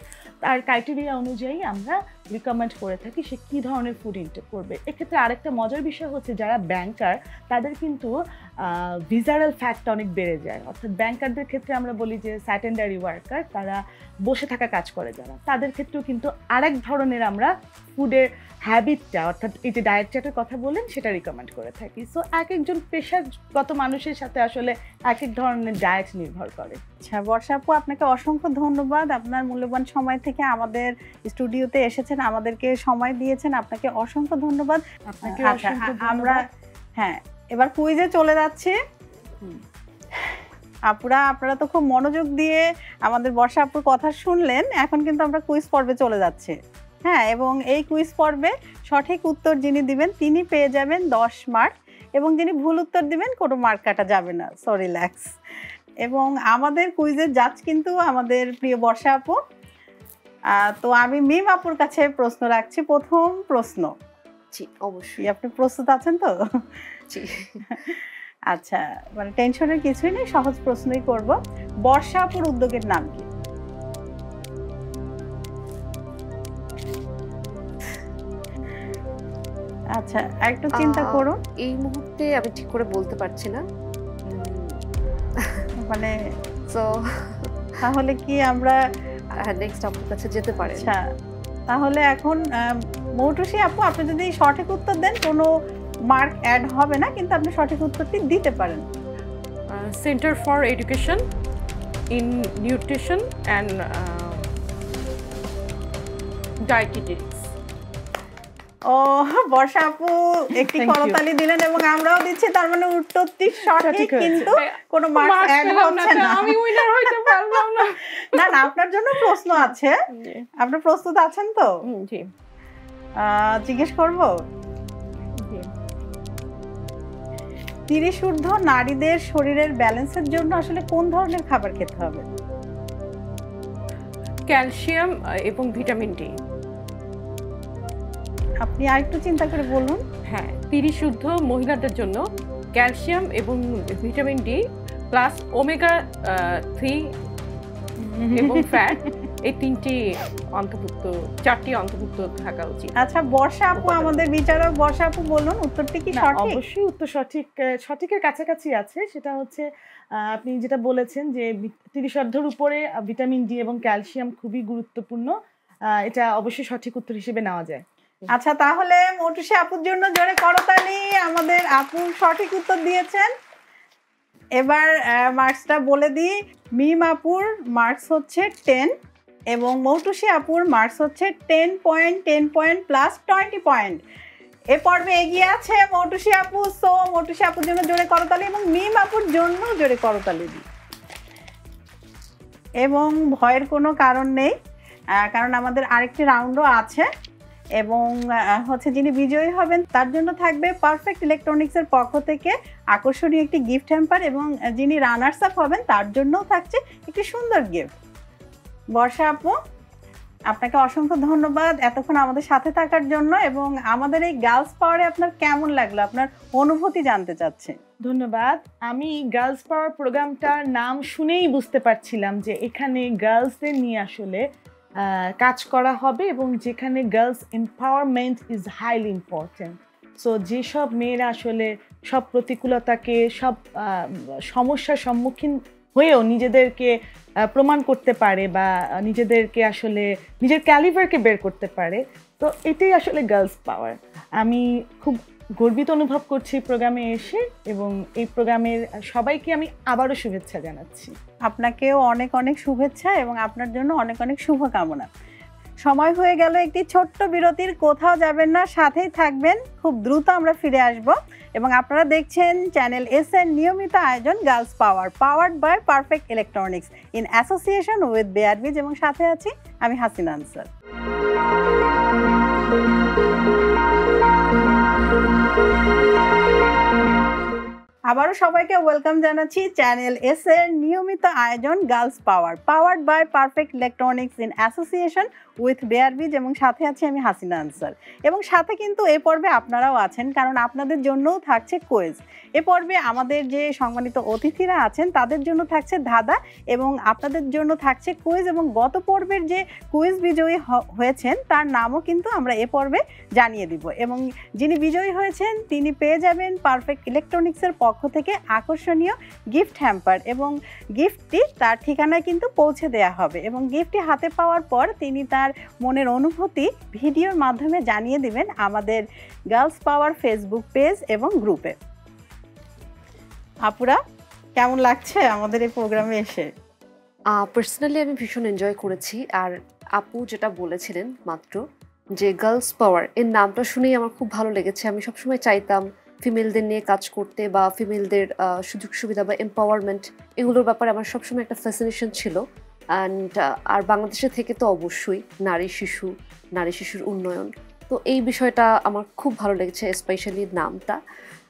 তার ক্রাইটেরিয়া অনুযায়ী আমরা রিকমেন্ড করে থাকি সে কী ধরনের ফুড ইনটেক করবে। এক্ষেত্রে আরেকটা মজার বিষয় হচ্ছে যারা ব্যাংকার তাদের কিন্তু ভিজারাল ফ্যাটটা অনেক বেড়ে যায়, অর্থাৎ ব্যাংকারদের ক্ষেত্রে আমরা বলি যে স্যাটেন্ডারি ওয়ার্কার, তারা বসে থাকা কাজ করে যারা, তাদের ক্ষেত্রেও কিন্তু আরেক ধরনের আমরা ফুডের হ্যাবিটটা অর্থাৎ এই যে ডায়েট চার্টের কথা বললেন সেটা রিকমেন্ড করে থাকি। সো এক একজন পেশাগত মানুষের সাথে আসলে এক এক ধরনের ডায়েট নির্ভর করে। আচ্ছা বর্ষা আপু, আপনাকে অসংখ্য ধন্যবাদ, আপনার মূল্যবান সময় থেকে আমাদের স্টুডিওতে এসেছেন, আমাদেরকে সময় দিয়েছেন, আপনাকে অসংখ্য ধন্যবাদ। আপনাকে আচ্ছা আমরা এবার কুইজে চলে যাচ্ছি। আপনারা তো খুব মনোযোগ দিয়ে আমাদের বর্ষা আপুর কথা শুনলেন, এখন কিন্তু আমরা কুইজ পর্বে চলে যাচ্ছি। হ্যাঁ, এবং এই কুইজ পর্বে সঠিক উত্তর যিনি দিবেন তিনি পেয়ে যাবেন 10 মার্ক, এবং যিনি ভুল উত্তর দিবেন কোনো মার্ক কাটা যাবে না, সো রিল্যাক্স। এবং আমাদের কুইজের জাজ কিন্তু আমাদের প্রিয় বর্ষা আপু। তো আমি মিম আপুর কাছে প্রশ্ন রাখছি, প্রথম প্রশ্ন। জি অবশ্যই। আপনি প্রস্তুত আছেন তো? জি। আচ্ছা, মানে টেনশনের কিছুই নেই, সহজ প্রশ্নই করব। বর্ষা আপুর উদ্যোগের নাম কি? আচ্ছা একটু চিন্তা করুন। এই মুহূর্তে আমি ঠিক করে বলতে পারছি না, মানে সো তাহলে কি আমরা নেক্সট আপুর কাছে যেতে পারি? আচ্ছা তাহলে এখন মৌটুসী আপু, আপনি যদি সঠিক উত্তর দেন কোনো মার্ক অ্যাড হবে না, কিন্তু আপনি সঠিক উত্তরটি দিতে পারেন। Centre for education in nutrition and dietetics. ও বর্ষা আপু একটি করতালি দিলেন এবং আমরাও দিচ্ছি, তার মানে উত্তরটি সঠিক, কিন্তু কোনো মার্ক অ্যাড হচ্ছে না। আমি উইনার হইতে পারলাম না। না না, আপনার জন্য প্রশ্ন আছে, আপনি প্রস্তুত আছেন তো? জি জিজ্ঞেস করব। জি। 30 ঊর্ধ্ব নারীদের শরীরের ব্যালেন্সের জন্য আসলে কোন ধরনের খাবার খেতে হবে? ক্যালসিয়াম এবং ভিটামিন ডি। আপনি আরেকটু চিন্তা করে বলুন। হ্যাঁ, 30 ঊর্ধ্ব মহিলাদের জন্য ক্যালসিয়াম এবং ভিটামিন ডি প্লাস ওমেগা 3 এবং ফ্যাট, এই চারটি অন্তর্ভুক্ত থাকা উচিত। আচ্ছা বর্ষা আপু, আমাদের বিচারক বর্ষা আপু বলুন উত্তরটি কি সঠিক? অবশ্যই উত্তর সঠিকের কাছাকাছি আছে। সেটা হচ্ছে আপনি যেটা বলেছেন যে 30 ঊর্ধ্বের উপরে ভিটামিন ডি এবং ক্যালসিয়াম খুবই গুরুত্বপূর্ণ, এটা অবশ্যই সঠিক উত্তর হিসেবে নেওয়া যায়। আচ্ছা তাহলে মৌটুসী আপুর জন্য জোরে করতালি, আমাদের আপু সঠিক উত্তর দিয়েছেন। এবার মার্কসটা বলে দিই, মিম আপুর মার্কস হচ্ছে 10 এবং মৌটুসী আপুর মার্কস হচ্ছে 10 পয়েন্ট প্লাস 20 পয়েন্ট। এ পর্বে এগিয়ে আছে মৌটুসী আপু, সো মৌটুসী আপুর জন্য জোরে করতালি এবং মিম আপুর জন্য জোরে করতালি দিই। এবং ভয়ের কোনো কারণ নেই, কারণ আমাদের আরেকটি রাউন্ডও আছে, এবং হচ্ছে যিনি বিজয়ী হবেন তার জন্য থাকবে পারফেক্ট ইলেকট্রনিক্সের পক্ষ থেকে আকর্ষণীয় একটি গিফট হ্যাম্পার, এবং যিনি রানার্স আপ হবেন তার জন্যও থাকছে একটি সুন্দর গিফট। বর্ষা আপু, আপনাকে অসংখ্য ধন্যবাদ এতক্ষণ আমাদের সাথে থাকার জন্য, এবং আমাদের এই গার্লস পাওয়ারে আপনার কেমন লাগলো, আপনার অনুভূতি জানতে চাচ্ছি। ধন্যবাদ। আমি গার্লস পাওয়ার প্রোগ্রামটার নাম শুনেই বুঝতে পারছিলাম যে এখানে গার্লসদের নিয়ে আসলে কাজ করা হবে, এবং যেখানে girls empowerment is highly important. So যেসব মেয়েরা আসলে সব প্রতিকূলতাকে, সব সমস্যার সম্মুখীন হয়েও নিজেদেরকে প্রমাণ করতে পারে বা নিজেদেরকে আসলে নিজের ক্যালিভারকে বের করতে পারে, তো এটাই আসলে গার্লস পাওয়ার। আমি খুব গর্বিত অনুভব করছি প্রোগ্রামে এসে, এবং এই প্রোগ্রামের সবাইকে আমি আবারও শুভেচ্ছা জানাচ্ছি। আপনাকেও অনেক অনেক শুভেচ্ছা এবং আপনার জন্য অনেক অনেক শুভকামনা। সময় হয়ে গেল একটি ছোট্ট বিরতির, কোথাও যাবেন না, সাথেই থাকবেন। খুব দ্রুত আমরা ফিরে আসব এবং আপনারা দেখছেন চ্যানেল এস এর নিয়মিত আয়োজন girls power, powered by perfect electronics in association with বেয়ারবিজ, এবং সাথে আছি আমি হাসিনা আনসার। আবারও সবাইকে ওয়েলকাম জানাচ্ছি চ্যানেল এস এর নিয়মিত আয়োজন girls power, powered by perfect electronics in association with বেয়ারবিজ, এবং সাথে আছি আমি হাসিনা আনসার। এবং সাথে কিন্তু এ পর্বে আপনারাও আছেন, কারণ আপনাদের জন্যও থাকছে কুইজ। এ পর্বে আমাদের যে সম্মানিত অতিথিরা আছেন তাদের জন্য থাকছে ধাঁধা এবং আপনাদের জন্য থাকছে কুইজ, এবং গত পর্বের যে কুইজ বিজয়ী হয়েছেন তার নামও কিন্তু আমরা এ পর্বে জানিয়ে দিব। এবং যিনি বিজয়ী হয়েছেন তিনি পেয়ে যাবেন পারফেক্ট ইলেকট্রনিক্সের পক্ষ থেকে আকর্ষণীয় গিফট হ্যাম্পার, এবং গিফটটি তার ঠিকানায় কিন্তু পৌঁছে দেওয়া হবে। এবং গিফটটি হাতে পাওয়ার পর তিনি তার মনের অনুভূতি ভিডিওর মাধ্যমে জানিয়ে দিবেন আমাদের গার্লস পাওয়ার ফেসবুক পেজ এবং গ্রুপে। আপুরা, কেমন লাগছে আমাদের এই প্রোগ্রামে এসে? পার্সোনালি আমি ভীষণ এনজয় করেছি। আর আপু যেটা বলেছিলেন মাত্র, যে গার্লস পাওয়ার, এর নামটা শুনেই আমার খুব ভালো লেগেছে। আমি সবসময় চাইতাম ফিমেলদের নিয়ে কাজ করতে, বা ফিমেলদের সুযোগ সুবিধা বা এম্পাওয়ারমেন্ট, এগুলোর ব্যাপারে আমার সবসময় একটা ফ্যাসিনেশন ছিল। অ্যান্ড আর বাংলাদেশে থেকে তো অবশ্যই নারী শিশুর উন্নয়ন, তো এই বিষয়টা আমার খুব ভালো লেগেছে, স্পেশালি নামটা।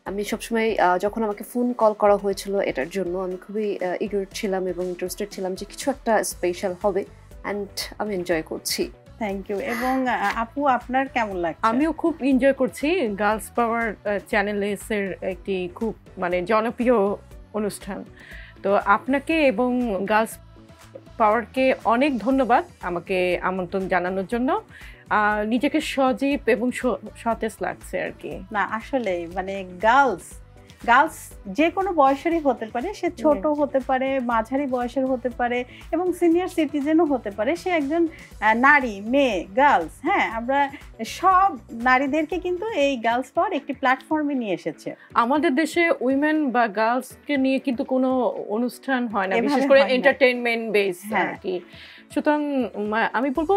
আমি সবসময় যখন আমাকে ফোন কল করা হয়েছিল এটার জন্য, আমি খুবই ইগার ছিলাম এবং ইন্টারেস্টেড ছিলাম যে কিছু একটা স্পেশাল হবে, অ্যান্ড আমি এনজয় করছি। Thank you. এবং আপু, আপনার কেমন লাগছে? আমিও খুব এনজয় করছি। গার্লস পাওয়ার চ্যানেল এর একটি খুব জনপ্রিয় অনুষ্ঠান। তো আপনাকে এবং গার্লস পাওয়ারকে অনেক ধন্যবাদ আমাকে আমন্ত্রণ জানানোর জন্য। নিজেকে সজীব এবং সতেজ লাগছে আর কি। না, আসলে গার্লস যে কোনো বয়সেরই হতে পারে, সে ছোট হতে পারে, মাঝারি বয়সের হতে পারে এবং সিনিয়র সিটিজেনও হতে পারে। সে একজন নারী, মেয়ে, গার্লস। হ্যাঁ, আমরা সব নারীদেরকে কিন্তু এই গার্লস পাওয়ার একটি প্ল্যাটফর্মে নিয়ে এসেছে। আমাদের দেশে উইমেন বা গার্লসকে নিয়ে কিন্তু কোনো অনুষ্ঠান হয় না, বিশেষ করে এন্টারটেইনমেন্ট বেস আর কি। সুতরাং আমি বলবো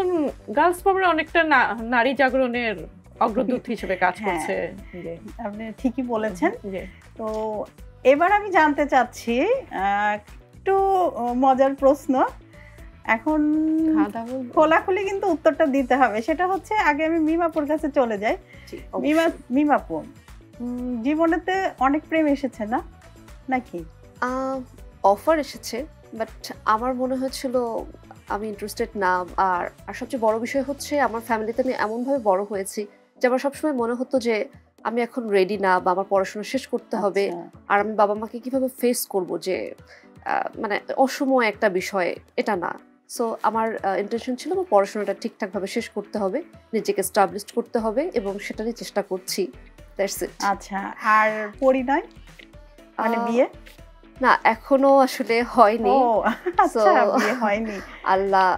গার্লস পাওয়ার অনেকটা নারী জাগরণের অগ্রদূত হিসেবে কাজ করছে। আপনি ঠিকই বলেছেন। তো এবার আমি জানতে চাচ্ছি একটু মজার প্রশ্ন। এখন খোলাখুলি কিন্তু উত্তরটা দিতে হবে। সেটা হচ্ছে, আগে আমি মিমাপুর কাছে চলে যাই। মিমাপু, জীবনেতে অনেক প্রেম এসেছে না নাকি? অফার এসেছে, বাট আমার মনে হয়েছিল আমি ইন্টারেস্টেড না। আর সবচেয়ে বড় বিষয় হচ্ছে, আমার ফ্যামিলিতে আমি এমনভাবে বড় হয়েছি যে আমার সবসময় মনে হতো যে আমি এখন রেডি না, বা আমার পড়াশোনা শেষ করতে হবে। আর আমি বাবা মাকে কিভাবে ফেস করব, যে অসময় একটা বিষয়, এটা না। সো আমার ইন্টেনশন ছিল আমার পড়াশোনাটা ঠিকঠাকভাবে শেষ করতে হবে, নিজেকে এস্টাবলিশ করতে হবে, এবং সেটারই চেষ্টা করছি। That's it. আচ্ছা, আর পরিণয় বিয়ে? না, এখনো আসলে হয়নি। বিয়ে হয়নি।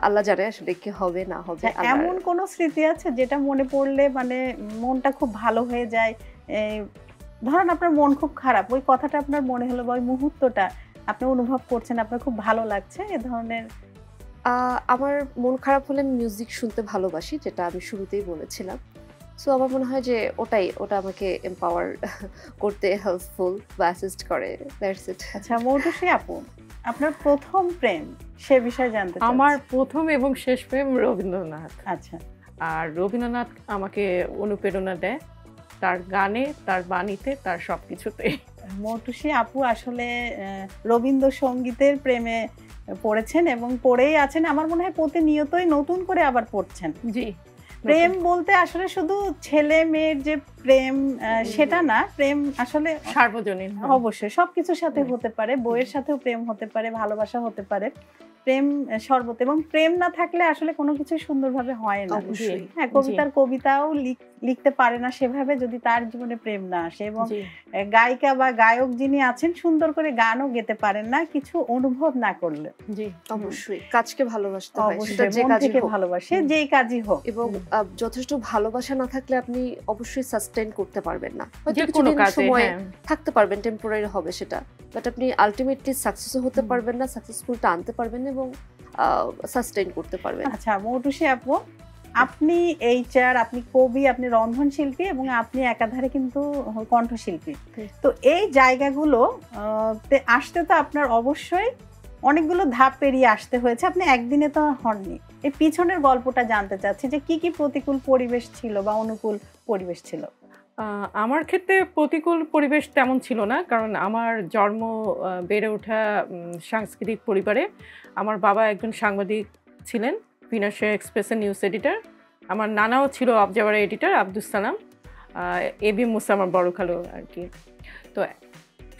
আল্লাহ জানে আসলে কি হবে না হবে। এমন কোন স্মৃতি আছে যেটা মনে পড়লে মনটা খুব ভালো হয়ে যায়? ধরেন আপনার মন খুব খারাপ, ওই কথাটা আপনার মনে হলো, বা ওই মুহূর্তটা আপনি অনুভব করছেন, আপনার খুব ভালো লাগছে, এ ধরনের? আমার মন খারাপ হলে মিউজিক শুনতে ভালোবাসি, যেটা আমি শুরুতেই বলেছিলাম। সো আমার মনে হয় যে ওটা আমাকে এম্পাওয়ার করতে হেল্পফুল বা অ্যাসিস্ট করে। That's it. আচ্ছা, মৌটুসী আপু, আপনার প্রথম প্রেম, সে বিষয়ে জানতে চাই। আমার প্রথম এবং শেষ প্রেম রবীন্দ্রনাথ। আচ্ছা। আর রবীন্দ্রনাথ আমাকে অনুপ্রেরণা দেয়, তার গানে, তার বাণীতে, তার সবকিছুতে। মৌটুসী আপু আসলে রবীন্দ্রসঙ্গীতের প্রেমে পড়েছেন এবং পড়েই আছেন। আমার মনে হয় প্রতিনিয়তই নতুন করে আবার পড়ছেন। জি। প্রেম বলতে আসলে শুধু ছেলে মেয়ের যে প্রেম সেটা না, প্রেম আসলে সার্বজনীন, অবশ্যই সবকিছুর সাথে হতে পারে। বইয়ের সাথেও প্রেম হতে পারে, ভালোবাসা হতে পারে, প্রেম সর্বত। এবং প্রেম না থাকলে আসলে কোনো কিছু সুন্দরভাবে হয় না। হ্যাঁ, কবিতাও লিখতে পারে না সেভাবে যদি তার জীবনে প্রেম না আসে। এবং গায়িকা বা গায়ক যিনি আছেন সুন্দর করে গানও গেতে পারেন না কিছু অনুভব না করলে। জি, অবশ্যই কাজকে ভালোবাসতে হয়, অবশ্যই মন থেকে ভালোবাসে যেই কাজই হোক। এবং যথেষ্ট ভালোবাসা না থাকলে আপনি অবশ্যই সাস্টেইন করতে পারবেন না। যে কোনো সময় থাকতে পারবেন, টেম্পোরারি হবে সেটা, বাট আপনি আলটিমেটলি সাকসেসও হতে পারবেন না, সাকসেসফুলটা আনতে পারবেন এবং সাস্টেইন করতে পারবেন। আচ্ছা মৌটুসী আপু, আপনি এইচআর, আপনি কবি, আপনি রন্ধনশিল্পী এবং আপনি একাধারে কিন্তু কণ্ঠশিল্পী। তো এই জায়গাগুলো তে আসতে তো আপনার অবশ্যই অনেকগুলো ধাপ পেরিয়ে আসতে হয়েছে, আপনি একদিনে তো হননি। এই পিছনের গল্পটা জানতে চাচ্ছি যে কি কি প্রতিকূল পরিবেশ ছিল বা অনুকূল পরিবেশ ছিল? আমার ক্ষেত্রে প্রতিকূল পরিবেশ তেমন ছিল না, কারণ আমার জন্ম বেড়ে ওঠা সাংস্কৃতিক পরিবারে। আমার বাবা একজন সাংবাদিক ছিলেন, ফিনান্সিয়াল এক্সপ্রেসের নিউজ এডিটর। আমার নানাও ছিল observer editor Abdus Salam, AB মুসা আমার বড় খালু আর কি। তো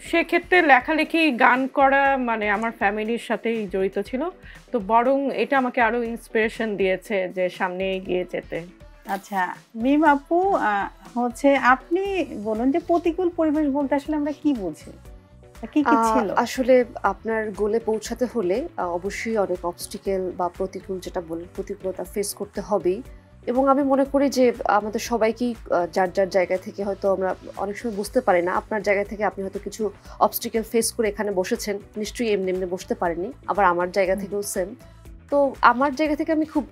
সেক্ষেত্রে লেখালেখি গান করা মানে আমার ফ্যামিলির সাথেই জড়িত ছিল। তো বরং এটা আমাকে আরও ইন্সপিরেশন দিয়েছে যে সামনে এগিয়ে যেতে। আচ্ছা মিম আপু, হচ্ছে আপনি বলুন যে প্রতিকূল পরিবেশ বলতে আসলে আমরা কি বুঝি, কি কি ছিল? আসলে আপনার গোলে পৌঁছাতে হলে অবশ্যই অনেক অবস্টিকেল বা প্রতিকূল, যেটা বলেন প্রতিকূলতা ফেস করতে হবেই। এবং আমি মনে করি যে আমাদের সবাইকেই যার যার জায়গা থেকে হয়তো আমরা অনেক সময় বুঝতে পারি না, আপনার জায়গা থেকে আপনি হয়তো কিছু অবস্টিকেল ফেস করে এখানে বসেছেন, নিশ্চয়ই এমনি এমনি বসতে পারেননি। আবার আমার জায়গা থেকেও সেম। তো আমার জায়গা থেকে আমি খুব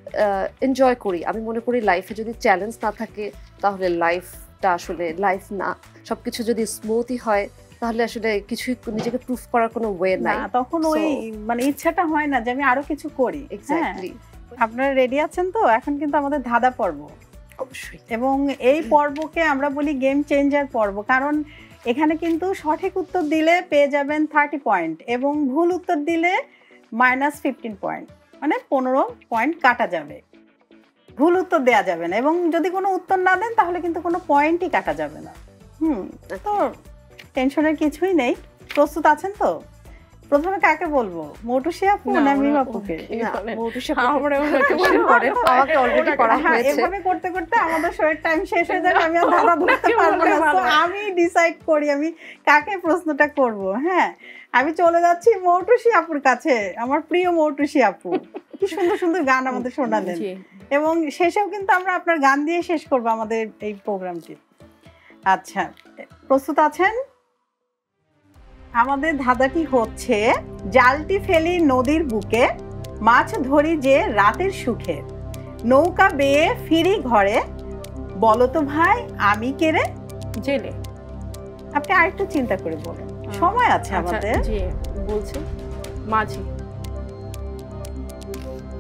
এনজয় করি। আমি মনে করি লাইফে যদি চ্যালেঞ্জ না থাকে তাহলে লাইফটা আসলে লাইফ না। সবকিছু যদি স্মুথই হয় তাহলে আসলে কিছুই নিজেকে প্রুফ করার কোনো ওয়ে নাই। তখন ওই মানে ইচ্ছাটা হয় না যে আমি আরো কিছু করি। এক্স্যাক্টলি। আপনারা রেডি আছেন তো? এখন কিন্তু আমাদের ধাঁধা পর্ব, অবশ্যই। এবং এই পর্বকে আমরা বলি গেম চেঞ্জার পর্ব, কারণ এখানে কিন্তু সঠিক উত্তর দিলে পেয়ে যাবেন 30 পয়েন্ট এবং ভুল উত্তর দিলে -15 পয়েন্ট, মানে 15 পয়েন্ট কাটা যাবে। ভুল উত্তর দেয়া যাবে না, এবং যদি কোনো উত্তর না দেন তাহলে কিন্তু কোনো পয়েন্টই কাটা যাবে না। তো টেনশনের কিছুই নেই। প্রস্তুত আছেন তো? প্রথমে কাকে বলবো, মৌটুসী আপু না মিম আপুকে? এভাবে করতে করতে আমাদের শোয়ের টাইম শেষ হয়ে যাবে, আমি আর ধাঁধা ধরতে পারবো না। তো আমি ডিসাইড করি আমি কাকে প্রশ্নটা করব। হ্যাঁ, আমি চলে যাচ্ছি মৌটুসী আপুর কাছে। আমার প্রিয় মৌটুসী আপু, কি সুন্দর সুন্দর গান আমাদের শোনালেন, এবং শেষেও কিন্তু আমরা আপনার গান দিয়ে শেষ করবো আমাদের এই প্রোগ্রামটি। আচ্ছা, প্রস্তুত আছেন? আমাদের ধাঁধাটি হচ্ছে, জালটি ফেলি নদীর বুকে, মাছ ধরি যে রাতের সুখে, নৌকা বেয়ে ফিরি ঘরে, বলো তো ভাই আমি কে রে? জেলে। আপনি আরেকটু চিন্তা করে বলুন, সময় আছে আমাদের। জি বলছি মাঝি।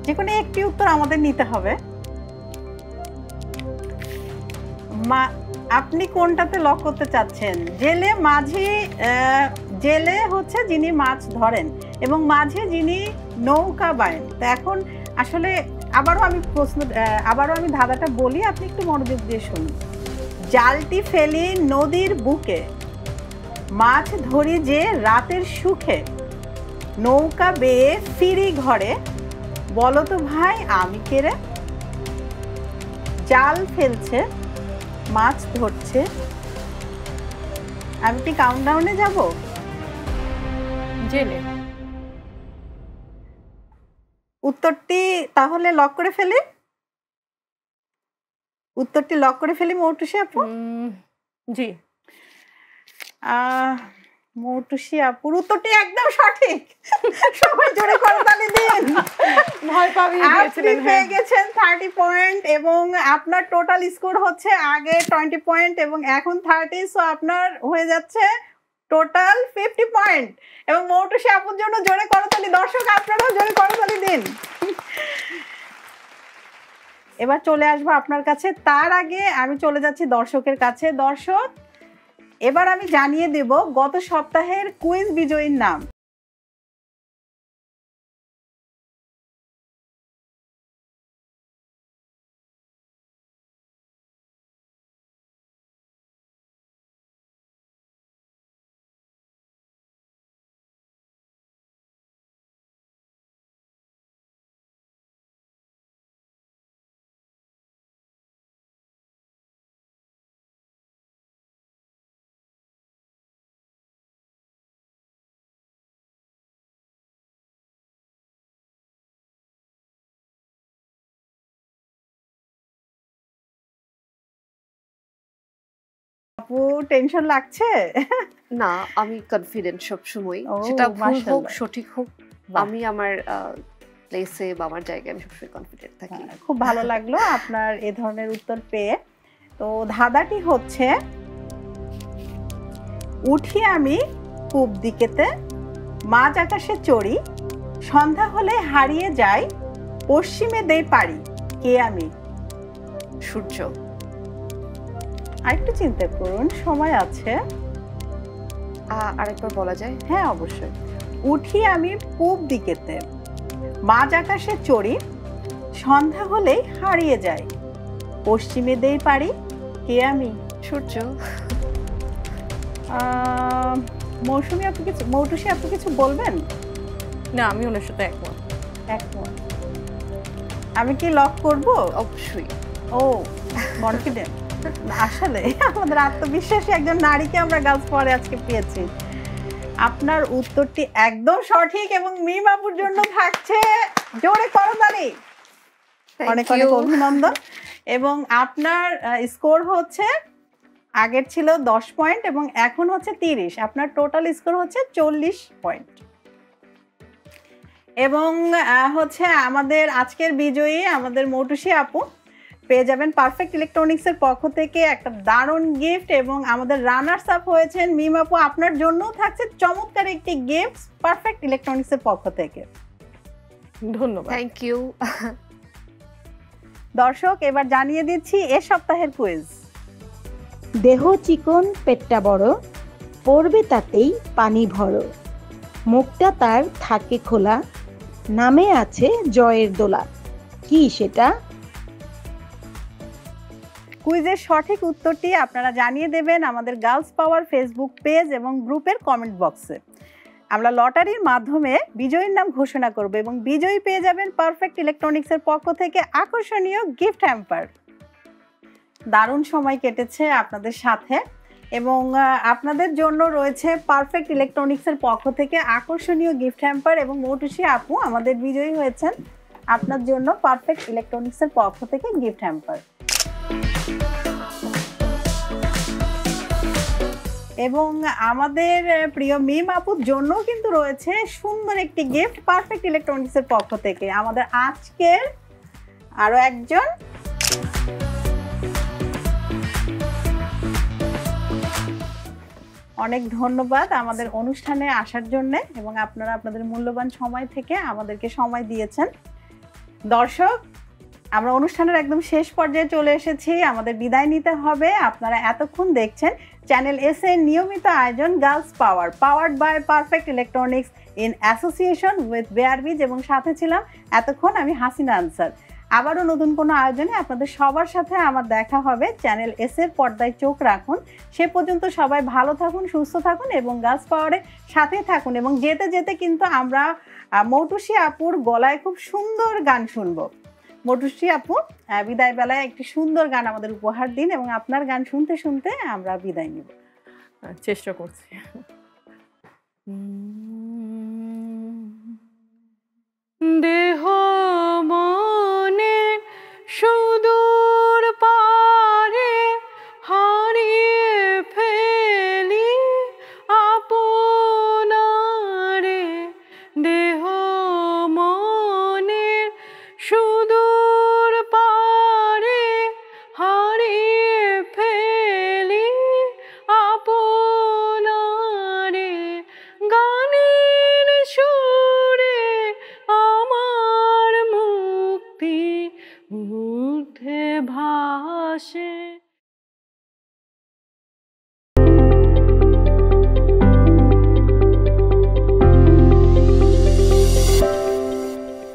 যে কোনো একটি উত্তর আমাদের নিতে হবে। আপনি কোনটাতে লক করতে চাচ্ছেন? জেলে, মাঝি? জেলে হচ্ছে যিনি মাছ ধরেন এবং মাঝি যিনি নৌকা বাইন। তো এখন আসলে আবারও আমি ধাঁধাটা বলি, আপনি একটু মনোযোগ দিয়ে শুনুন। জালটি ফেলি নদীর বুকে, মাছ ধরি যে রাতের সুখে, নৌকা বেয়ে ফিরি ঘরে, বলো তো ভাই আমি কে রে? জাল ফেলছে, মাছ ধরছে। আমি কি কাউন্টডাউনে যাব? জেলে। উত্তরটি তাহলে লক করে ফেলি? উত্তরটি লক করে ফেলি মৌটুসী আপু? জি। মৌটুসী আপুর উত্তরটি একদম সঠিক। সবাই জোরে করতালি দিন। ভয় পাবি আপনি পেয়ে গেছেন 30 পয়েন্ট, এবং আপনার টোটাল স্কোর হচ্ছে আগে 20 পয়েন্ট এবং এখন 30, সো আপনার হয়ে যাচ্ছে টোটাল 50 পয়েন্ট। এবং মৌটুসী আপুর জন্য জোরে করতালি। দর্শক আপনারাও জোরে করতালি দিন। এবার চলে আসবো আপনার কাছে, তার আগে আমি চলে যাচ্ছি দর্শকের কাছে। দর্শক, এবার আমি জানিয়ে দেব গত সপ্তাহের কুইজ বিজয়ীর নাম। আপু টেনশন লাগছে? না, আমি কনফিডেন্ট সবসময়, সেটা ভুল হোক সঠিক হোক, আমি আমার প্লেসে বা আমার জায়গায় আমি সবসময় কনফিডেন্ট থাকি। খুব ভালো লাগলো আপনার এ ধরনের উত্তর পেয়ে। তো ধাঁধাটি হচ্ছে, উঠি আমি পূব দিকেতে, মাঝ আকাশে চড়ি, সন্ধ্যা হলে হারিয়ে যাই, পশ্চিমে দেই পারি, কে আমি? সূর্য। আরেকটু চিন্তা করুন, সময় আছে। আরেকবার বলা যায়? হ্যাঁ অবশ্যই। উঠি আমি পূব দিকেতে, মাঝ আকাশে চড়ি, সন্ধ্যা হলেই হারিয়ে যাই, পশ্চিমে দেই পারি, কে আমি? সূর্য। মৌসুমী আপু কিছু, মৌটুসী আপু কিছু বলবেন? না, আমি ওনার সাথে একমত। একমত। আমি কি লক করব? অবশ্যই। ও কনফিডেন্ট। আসলে আমাদের আত্মবিশ্বাসী একজন নারীকে আমরা গার্লস পাওয়ারে আজকে পেয়েছি। আপনার উত্তরটি একদম সঠিক এবং মিম আপুর জন্য থাকছে জোরে করতালি। অনেক অনেক অভিনন্দন। এবং আপনার স্কোর হচ্ছে, আগের ছিল 10 পয়েন্ট এবং এখন হচ্ছে 30। আপনার টোটাল স্কোর হচ্ছে 40 পয়েন্ট। এবং হচ্ছে আমাদের আজকের বিজয়ী আমাদের মৌটুসী আপু পেয়ে যাবেন পারফেক্ট ইলেকট্রনিক্সের পক্ষ থেকে একটা দারুণ গিফট। এবং আমাদের রানার্স আপ হয়েছেন মিম আপু, আপনার জন্যও থাকছে চমৎকার একটি গিফট পারফেক্ট ইলেকট্রনিক্সের পক্ষ থেকে। ধন্যবাদ। Thank you. দর্শক, এবার জানিয়ে দিচ্ছি এ সপ্তাহের কুইজ। দেহ চিকন পেটটা বড়, পড়বে তাতেই পানি ভরো, মুখটা তার থাকে খোলা, নামে আছে জয়ের দোলা, কি সেটা? কুইজের সঠিক উত্তরটি আপনারা জানিয়ে দেবেন আমাদের গার্লস পাওয়ার ফেসবুক পেজ এবং গ্রুপের কমেন্ট বক্সে। আমরা লটারির মাধ্যমে বিজয়ীর নাম ঘোষণা করব এবং বিজয়ী পেয়ে যাবেন পারফেক্ট ইলেকট্রনিক্সের পক্ষ থেকে আকর্ষণীয় গিফট হ্যাম্পার। দারুণ সময় কেটেছে আপনাদের সাথে এবং আপনাদের জন্য রয়েছে পারফেক্ট ইলেকট্রনিক্সের পক্ষ থেকে আকর্ষণীয় গিফট হ্যাম্পার। এবং মৌটুসী আপু আমাদের বিজয়ী হয়েছেন, আপনার জন্য পারফেক্ট ইলেকট্রনিক্সের পক্ষ থেকে গিফট হ্যাম্পার। এবং আমাদের প্রিয় মিম আপুর জন্য কিন্তু রয়েছে সুন্দর একটি গিফট পারফেক্ট ইলেকট্রনিক্সের পক্ষ থেকে। আমাদের আজকের আরো একজন অনেক ধন্যবাদ আমাদের অনুষ্ঠানে আসার জন্য এবং আপনারা আপনাদের মূল্যবান সময় থেকে আমাদেরকে সময় দিয়েছেন। দর্শক, আমরা অনুষ্ঠানের একদম শেষ পর্যায়ে চলে এসেছি, আমাদের বিদায় নিতে হবে। আপনারা এতক্ষণ দেখছেন চ্যানেল এস এর নিয়মিত আয়োজন girls power, powered by perfect electronics in association with বেয়ারবিজ, এবং সাথে ছিলাম এতক্ষণ আমি হাসিনা আনসার। আবারও নতুন কোনো আয়োজনে আপনাদের সবার সাথে আমার দেখা হবে। চ্যানেল এস এর পর্দায় চোখ রাখুন। সে পর্যন্ত সবাই ভালো থাকুন, সুস্থ থাকুন এবং গার্লস পাওয়ারের সাথে থাকুন। এবং যেতে যেতে কিন্তু আমরা মৌটুসী আপুর গলায় খুব সুন্দর গান শুনবো। মৌটুসী আপু, বিদায় বেলায় একটি সুন্দর গান আমাদের উপহার দিন এবং আপনার গান শুনতে শুনতে আমরা বিদায় নিব। চেষ্টা করছি। দেহ মনে সুদূর পারে হারিয়ে ফেলি আপনারে, দেহ মনে সুদূর পারে হারিয়ে ফেলি আপনারে, গানের সুরে আমার মুক্তি ঊর্ধ্বে ভাসে।